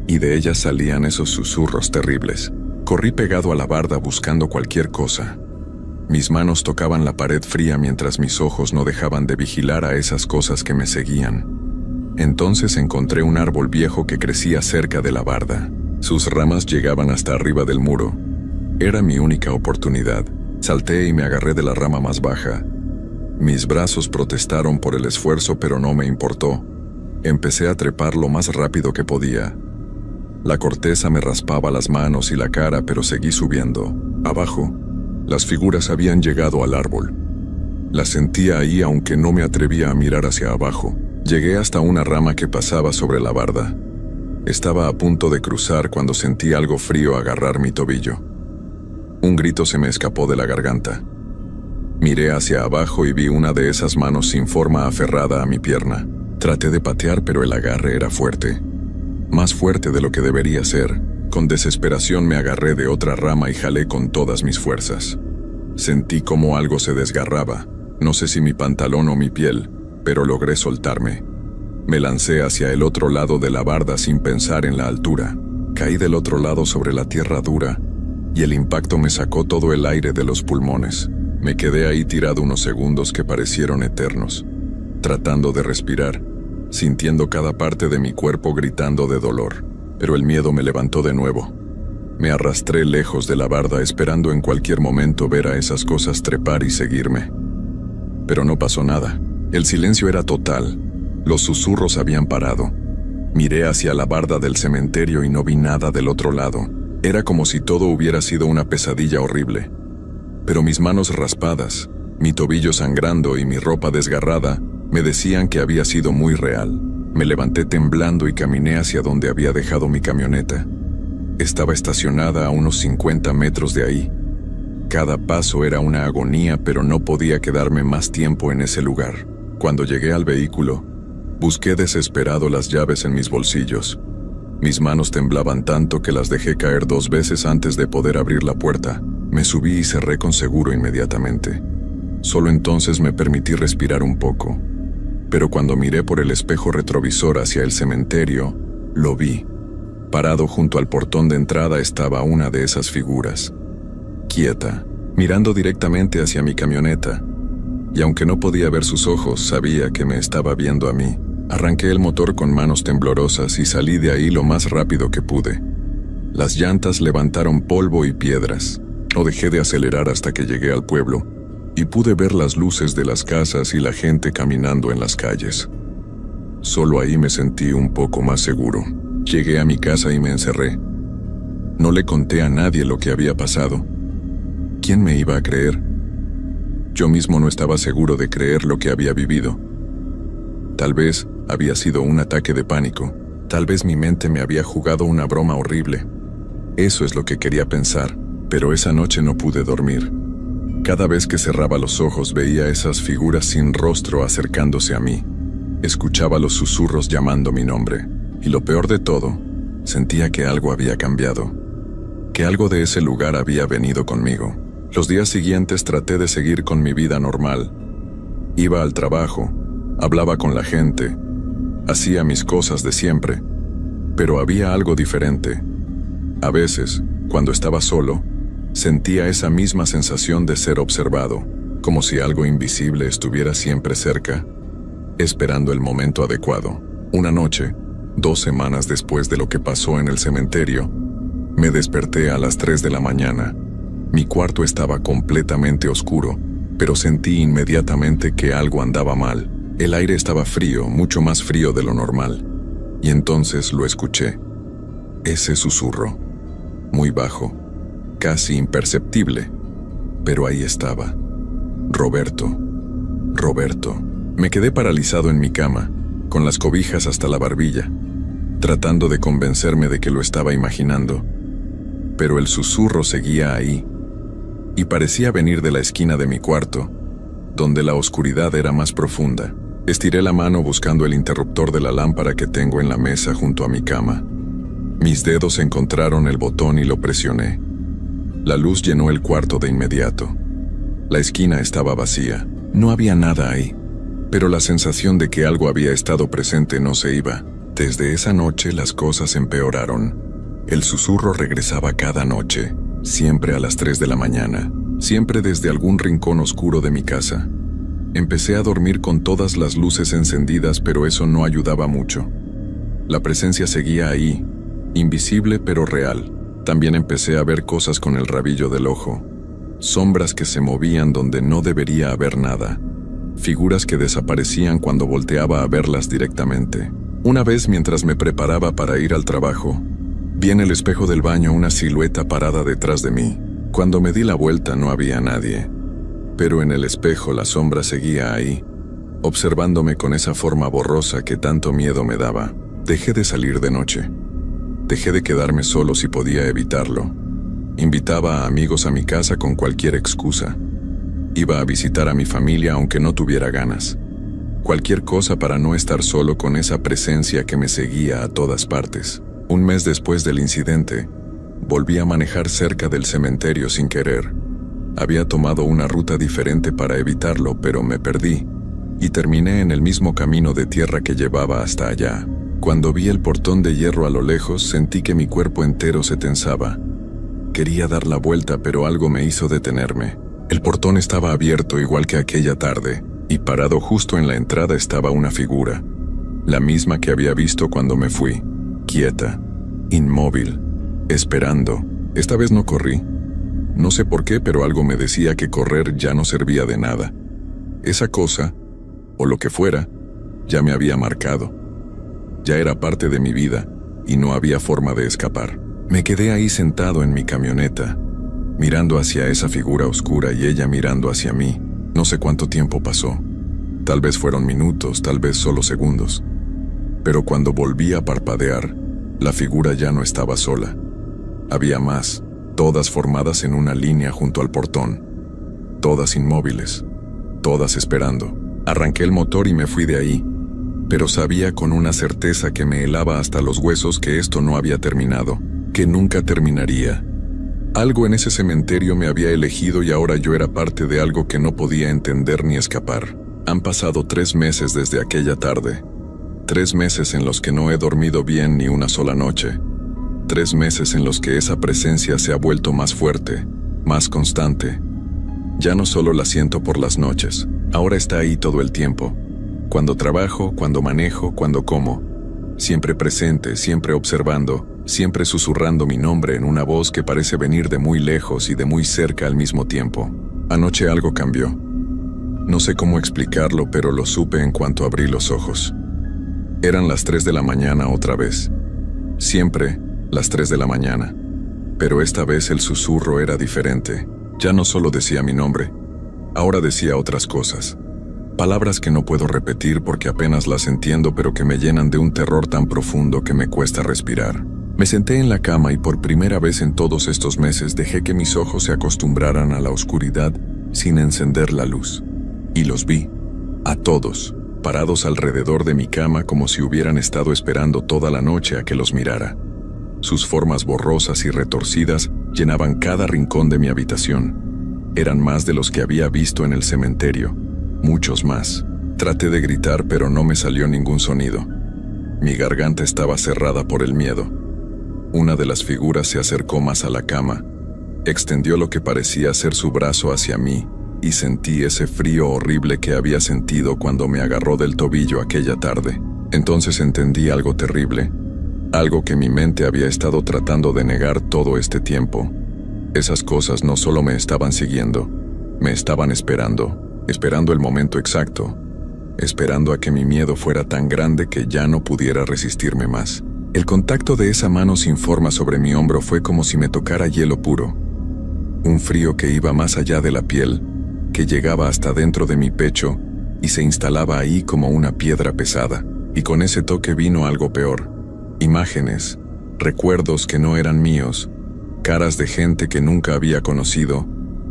y de ellas salían esos susurros terribles. Corrí pegado a la barda buscando cualquier cosa. Mis manos tocaban la pared fría mientras mis ojos no dejaban de vigilar a esas cosas que me seguían. Entonces encontré un árbol viejo que crecía cerca de la barda. Sus ramas llegaban hasta arriba del muro. Era mi única oportunidad. Salté y me agarré de la rama más baja. Mis brazos protestaron por el esfuerzo, pero no me importó. Empecé a trepar lo más rápido que podía. La corteza me raspaba las manos y la cara, pero seguí subiendo. Abajo, las figuras habían llegado al árbol. Las sentía ahí aunque no me atrevía a mirar hacia abajo. Llegué hasta una rama que pasaba sobre la barda. Estaba a punto de cruzar cuando sentí algo frío agarrar mi tobillo. Un grito se me escapó de la garganta. Miré hacia abajo y vi una de esas manos sin forma aferrada a mi pierna. Traté de patear, pero el agarre era fuerte. Más fuerte de lo que debería ser. Con desesperación me agarré de otra rama y jalé con todas mis fuerzas. Sentí como algo se desgarraba. No sé si mi pantalón o mi piel, pero logré soltarme. Me lancé hacia el otro lado de la barda sin pensar en la altura. Caí del otro lado sobre la tierra dura y el impacto me sacó todo el aire de los pulmones. Me quedé ahí tirado unos segundos que parecieron eternos, tratando de respirar, sintiendo cada parte de mi cuerpo gritando de dolor. Pero el miedo me levantó de nuevo. Me arrastré lejos de la barda esperando en cualquier momento ver a esas cosas trepar y seguirme. Pero no pasó nada. El silencio era total. Los susurros habían parado. Miré hacia la barda del cementerio y no vi nada del otro lado. Era como si todo hubiera sido una pesadilla horrible. Pero mis manos raspadas, mi tobillo sangrando y mi ropa desgarrada me decían que había sido muy real. Me levanté temblando y caminé hacia donde había dejado mi camioneta. Estaba estacionada a unos 50 metros de ahí. Cada paso era una agonía, pero no podía quedarme más tiempo en ese lugar. Cuando llegué al vehículo, busqué desesperado las llaves en mis bolsillos. Mis manos temblaban tanto que las dejé caer 2 veces antes de poder abrir la puerta. Me subí y cerré con seguro inmediatamente. Solo entonces me permití respirar un poco. Pero cuando miré por el espejo retrovisor hacia el cementerio, lo vi. Parado junto al portón de entrada estaba una de esas figuras. Quieta, mirando directamente hacia mi camioneta. Y aunque no podía ver sus ojos, sabía que me estaba viendo a mí. Arranqué el motor con manos temblorosas y salí de ahí lo más rápido que pude. Las llantas levantaron polvo y piedras. No dejé de acelerar hasta que llegué al pueblo y pude ver las luces de las casas y la gente caminando en las calles. Solo ahí me sentí un poco más seguro. Llegué a mi casa y me encerré. No le conté a nadie lo que había pasado. ¿Quién me iba a creer? Yo mismo no estaba seguro de creer lo que había vivido. Tal vez había sido un ataque de pánico. Tal vez mi mente me había jugado una broma horrible. Eso es lo que quería pensar, pero esa noche no pude dormir. Cada vez que cerraba los ojos veía esas figuras sin rostro acercándose a mí. Escuchaba los susurros llamando mi nombre. Y lo peor de todo, sentía que algo había cambiado. Que algo de ese lugar había venido conmigo. Los días siguientes traté de seguir con mi vida normal. Iba al trabajo, hablaba con la gente, hacía mis cosas de siempre, pero había algo diferente. A veces, cuando estaba solo, sentía esa misma sensación de ser observado, como si algo invisible estuviera siempre cerca, esperando el momento adecuado. Una noche, 2 semanas después de lo que pasó en el cementerio, me desperté a las 3 de la mañana. Mi cuarto estaba completamente oscuro, pero sentí inmediatamente que algo andaba mal. El aire estaba frío, mucho más frío de lo normal. Y entonces lo escuché. Ese susurro, muy bajo, casi imperceptible, pero ahí estaba. Roberto. Roberto. Me quedé paralizado en mi cama, con las cobijas hasta la barbilla, tratando de convencerme de que lo estaba imaginando. Pero el susurro seguía ahí, y parecía venir de la esquina de mi cuarto, donde la oscuridad era más profunda. Estiré la mano buscando el interruptor de la lámpara que tengo en la mesa junto a mi cama. Mis dedos encontraron el botón y lo presioné. La luz llenó el cuarto de inmediato. La esquina estaba vacía. No había nada ahí. pero la sensación de que algo había estado presente no se iba. Desde esa noche las cosas empeoraron. El susurro regresaba cada noche, siempre a las 3 de la mañana, siempre desde algún rincón oscuro de mi casa. Empecé a dormir con todas las luces encendidas, pero eso no ayudaba mucho. La presencia seguía ahí, invisible pero real. También empecé a ver cosas con el rabillo del ojo, sombras que se movían donde no debería haber nada, figuras que desaparecían cuando volteaba a verlas directamente. Una vez, mientras me preparaba para ir al trabajo, vi en el espejo del baño una silueta parada detrás de mí. Cuando me di la vuelta no había nadie, pero en el espejo la sombra seguía ahí, observándome con esa forma borrosa que tanto miedo me daba. Dejé de salir de noche. Dejé de quedarme solo si podía evitarlo. Invitaba a amigos a mi casa con cualquier excusa. Iba a visitar a mi familia aunque no tuviera ganas. Cualquier cosa para no estar solo con esa presencia que me seguía a todas partes. Un mes después del incidente, volví a manejar cerca del cementerio sin querer. Había tomado una ruta diferente para evitarlo, pero me perdí y terminé en el mismo camino de tierra que llevaba hasta allá. Cuando vi el portón de hierro a lo lejos, sentí que mi cuerpo entero se tensaba. Quería dar la vuelta, pero algo me hizo detenerme. El portón estaba abierto igual que aquella tarde, y parado justo en la entrada estaba una figura, la misma que había visto cuando me fui, quieta, inmóvil, esperando. Esta vez no corrí. No sé por qué, pero algo me decía que correr ya no servía de nada. Esa cosa, o lo que fuera, ya me había marcado. Ya era parte de mi vida, y no había forma de escapar. Me quedé ahí sentado en mi camioneta, mirando hacia esa figura oscura y ella mirando hacia mí. No sé cuánto tiempo pasó. Tal vez fueron minutos, tal vez solo segundos. Pero cuando volví a parpadear, la figura ya no estaba sola. Había más, todas formadas en una línea junto al portón. Todas inmóviles, todas esperando. Arranqué el motor y me fui de ahí, pero sabía con una certeza que me helaba hasta los huesos que esto no había terminado, que nunca terminaría. Algo en ese cementerio me había elegido y ahora yo era parte de algo que no podía entender ni escapar. Han pasado 3 meses desde aquella tarde. 3 meses en los que no he dormido bien ni una sola noche. 3 meses en los que esa presencia se ha vuelto más fuerte, más constante. Ya no solo la siento por las noches, ahora está ahí todo el tiempo. Cuando trabajo, cuando manejo, cuando como. Siempre presente, siempre observando, siempre susurrando mi nombre en una voz que parece venir de muy lejos y de muy cerca al mismo tiempo. Anoche algo cambió. No sé cómo explicarlo, pero lo supe en cuanto abrí los ojos. Eran las 3 de la mañana otra vez. Siempre las 3 de la mañana. Pero esta vez el susurro era diferente. Ya no solo decía mi nombre, ahora decía otras cosas. Palabras que no puedo repetir porque apenas las entiendo, pero que me llenan de un terror tan profundo que me cuesta respirar. Me senté en la cama y por primera vez en todos estos meses dejé que mis ojos se acostumbraran a la oscuridad sin encender la luz. Y los vi, a todos, parados alrededor de mi cama como si hubieran estado esperando toda la noche a que los mirara. Sus formas borrosas y retorcidas llenaban cada rincón de mi habitación. Eran más de los que había visto en el cementerio, muchos más. Traté de gritar, pero no me salió ningún sonido. Mi garganta estaba cerrada por el miedo. Una de las figuras se acercó más a la cama, extendió lo que parecía ser su brazo hacia mí, y sentí ese frío horrible que había sentido cuando me agarró del tobillo aquella tarde. Entonces entendí algo terrible, algo que mi mente había estado tratando de negar todo este tiempo. Esas cosas no solo me estaban siguiendo, me estaban esperando el momento exacto, esperando a que mi miedo fuera tan grande que ya no pudiera resistirme más. El contacto de esa mano sin forma sobre mi hombro fue como si me tocara hielo puro. Un frío que iba más allá de la piel, que llegaba hasta dentro de mi pecho y se instalaba ahí como una piedra pesada. Y con ese toque vino algo peor. Imágenes, recuerdos que no eran míos, caras de gente que nunca había conocido,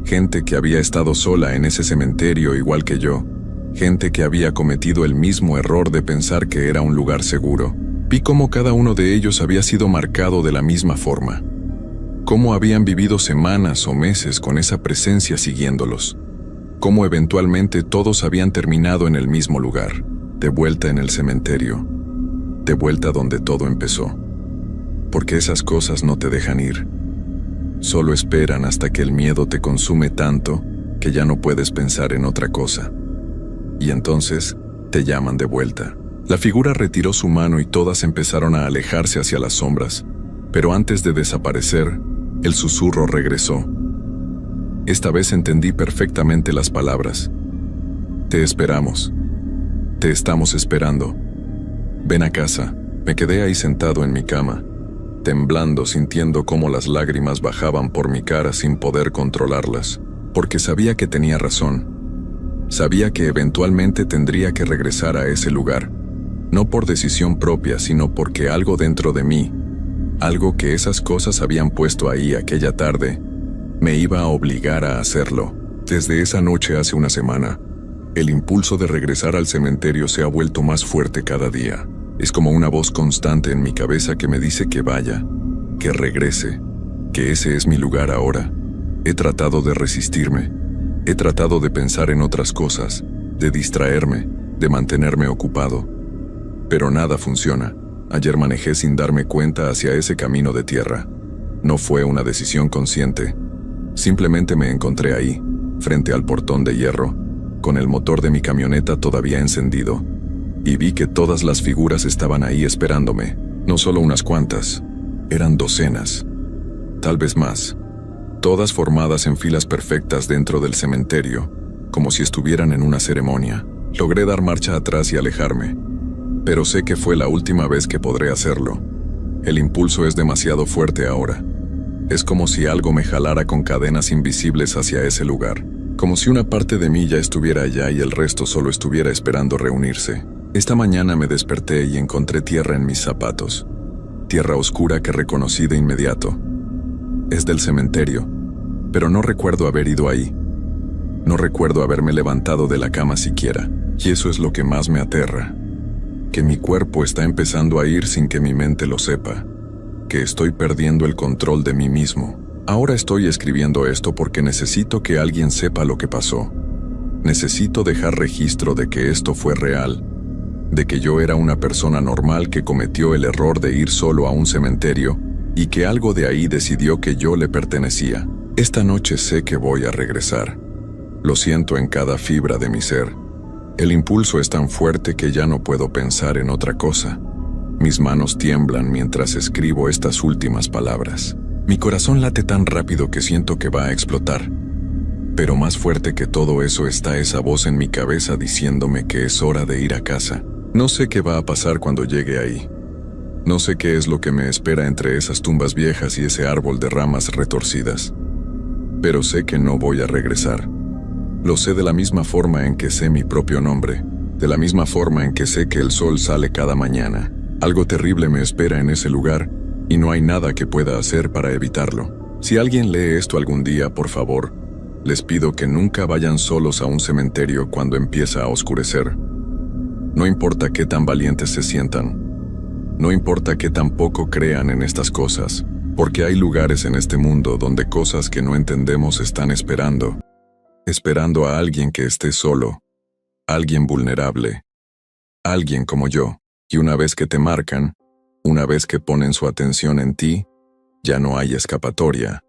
gente que había estado sola en ese cementerio igual que yo, gente que había cometido el mismo error de pensar que era un lugar seguro. Vi cómo cada uno de ellos había sido marcado de la misma forma, cómo habían vivido semanas o meses con esa presencia siguiéndolos. cómo eventualmente todos habían terminado en el mismo lugar, de vuelta en el cementerio, de vuelta donde todo empezó. Porque esas cosas no te dejan ir. Solo esperan hasta que el miedo te consume tanto que ya no puedes pensar en otra cosa. Y entonces te llaman de vuelta. La figura retiró su mano y todas empezaron a alejarse hacia las sombras, pero antes de desaparecer, el susurro regresó. Esta vez entendí perfectamente las palabras. Te esperamos. Te estamos esperando. Ven a casa. Me quedé ahí sentado en mi cama, temblando, sintiendo cómo las lágrimas bajaban por mi cara sin poder controlarlas, porque sabía que tenía razón. Sabía que eventualmente tendría que regresar a ese lugar, no por decisión propia, sino porque algo dentro de mí, algo que esas cosas habían puesto ahí aquella tarde, me iba a obligar a hacerlo. Desde esa noche hace una semana, el impulso de regresar al cementerio se ha vuelto más fuerte cada día. Es como una voz constante en mi cabeza que me dice que vaya, que regrese, que ese es mi lugar ahora. He tratado de resistirme. He tratado de pensar en otras cosas, de distraerme, de mantenerme ocupado. Pero nada funciona. Ayer manejé sin darme cuenta hacia ese camino de tierra. No fue una decisión consciente. Simplemente me encontré ahí, frente al portón de hierro, con el motor de mi camioneta todavía encendido, y vi que todas las figuras estaban ahí esperándome. No solo unas cuantas, eran docenas, tal vez más. Todas formadas en filas perfectas dentro del cementerio, como si estuvieran en una ceremonia. Logré dar marcha atrás y alejarme, pero sé que fue la última vez que podré hacerlo. El impulso es demasiado fuerte ahora. Es como si algo me jalara con cadenas invisibles hacia ese lugar, como si una parte de mí ya estuviera allá y el resto solo estuviera esperando reunirse. Esta mañana me desperté y encontré tierra en mis zapatos, tierra oscura que reconocí de inmediato. Es del cementerio, pero no recuerdo haber ido ahí. No recuerdo haberme levantado de la cama siquiera, y eso es lo que más me aterra. Que mi cuerpo está empezando a ir sin que mi mente lo sepa, que estoy perdiendo el control de mí mismo. Ahora estoy escribiendo esto porque necesito que alguien sepa lo que pasó. Necesito dejar registro de que esto fue real, de que yo era una persona normal que cometió el error de ir solo a un cementerio, y que algo de ahí decidió que yo le pertenecía. Esta noche sé que voy a regresar. Lo siento en cada fibra de mi ser. El impulso es tan fuerte que ya no puedo pensar en otra cosa. Mis manos tiemblan mientras escribo estas últimas palabras. Mi corazón late tan rápido que siento que va a explotar. Pero más fuerte que todo eso está esa voz en mi cabeza diciéndome que es hora de ir a casa. No sé qué va a pasar cuando llegue ahí. No sé qué es lo que me espera entre esas tumbas viejas y ese árbol de ramas retorcidas. Pero sé que no voy a regresar. Lo sé de la misma forma en que sé mi propio nombre, de la misma forma en que sé que el sol sale cada mañana. Algo terrible me espera en ese lugar y no hay nada que pueda hacer para evitarlo. Si alguien lee esto algún día, por favor, les pido que nunca vayan solos a un cementerio cuando empieza a oscurecer. No importa qué tan valientes se sientan. No importa qué tan poco crean en estas cosas, porque hay lugares en este mundo donde cosas que no entendemos están esperando a alguien que esté solo, alguien vulnerable, alguien como yo, y una vez que te marcan, una vez que ponen su atención en ti, ya no hay escapatoria,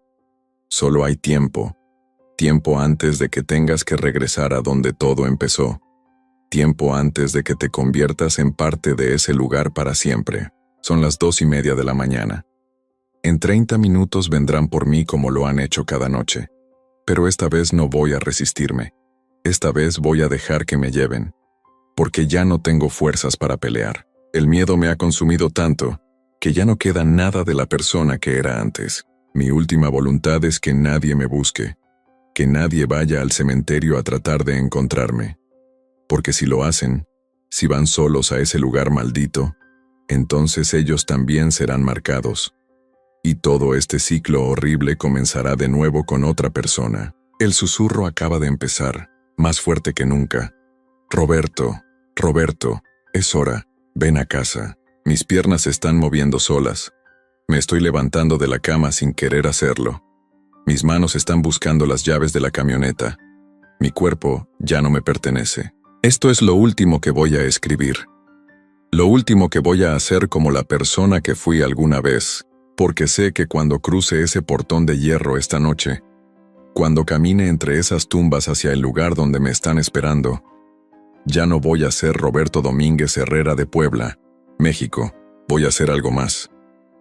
solo hay tiempo, tiempo antes de que tengas que regresar a donde todo empezó. Tiempo antes de que te conviertas en parte de ese lugar para siempre. Son las 2:30 de la mañana. En 30 minutos vendrán por mí como lo han hecho cada noche. Pero esta vez no voy a resistirme. Esta vez voy a dejar que me lleven. Porque ya no tengo fuerzas para pelear. El miedo me ha consumido tanto que ya no queda nada de la persona que era antes. Mi última voluntad es que nadie me busque. Que nadie vaya al cementerio a tratar de encontrarme. Porque si lo hacen, si van solos a ese lugar maldito, entonces ellos también serán marcados. Y todo este ciclo horrible comenzará de nuevo con otra persona. El susurro acaba de empezar, más fuerte que nunca. Roberto, Roberto, es hora, ven a casa. Mis piernas se están moviendo solas. Me estoy levantando de la cama sin querer hacerlo. Mis manos están buscando las llaves de la camioneta. Mi cuerpo ya no me pertenece. Esto es lo último que voy a escribir. Lo último que voy a hacer como la persona que fui alguna vez, porque sé que cuando cruce ese portón de hierro esta noche, cuando camine entre esas tumbas hacia el lugar donde me están esperando, ya no voy a ser Roberto Domínguez Herrera de Puebla, México. Voy a ser algo más.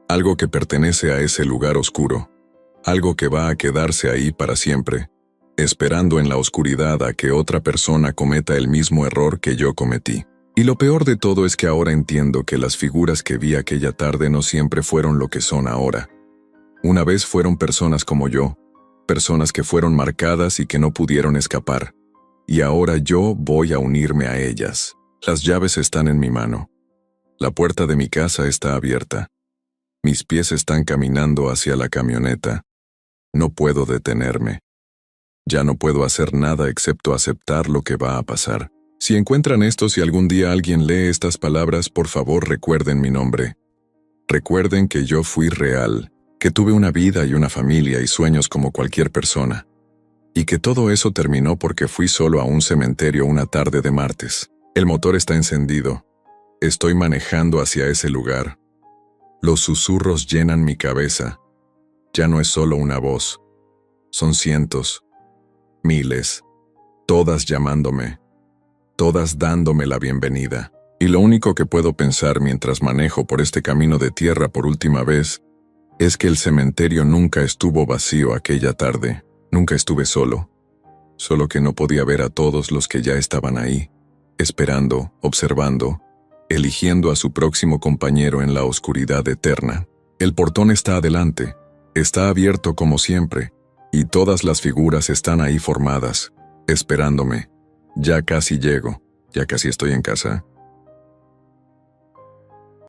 Algo que pertenece a ese lugar oscuro. Algo que va a quedarse ahí para siempre, esperando en la oscuridad a que otra persona cometa el mismo error que yo cometí. Y lo peor de todo es que ahora entiendo que las figuras que vi aquella tarde no siempre fueron lo que son ahora. Una vez fueron personas como yo, personas que fueron marcadas y que no pudieron escapar. Y ahora yo voy a unirme a ellas. Las llaves están en mi mano. La puerta de mi casa está abierta. Mis pies están caminando hacia la camioneta. No puedo detenerme. Ya no puedo hacer nada excepto aceptar lo que va a pasar. Si encuentran esto, si algún día alguien lee estas palabras, por favor recuerden mi nombre. Recuerden que yo fui real, que tuve una vida y una familia y sueños como cualquier persona. Y que todo eso terminó porque fui solo a un cementerio una tarde de martes. El motor está encendido. Estoy manejando hacia ese lugar. Los susurros llenan mi cabeza. Ya no es solo una voz. Son cientos, miles, todas llamándome, todas dándome la bienvenida. Y lo único que puedo pensar mientras manejo por este camino de tierra por última vez es que el cementerio nunca estuvo vacío aquella tarde. Nunca estuve solo. Solo que no podía ver a todos los que ya estaban ahí, esperando, observando, eligiendo a su próximo compañero en la oscuridad eterna. El portón está adelante, está abierto como siempre, y todas las figuras están ahí formadas, esperándome. Ya casi llego, ya casi estoy en casa.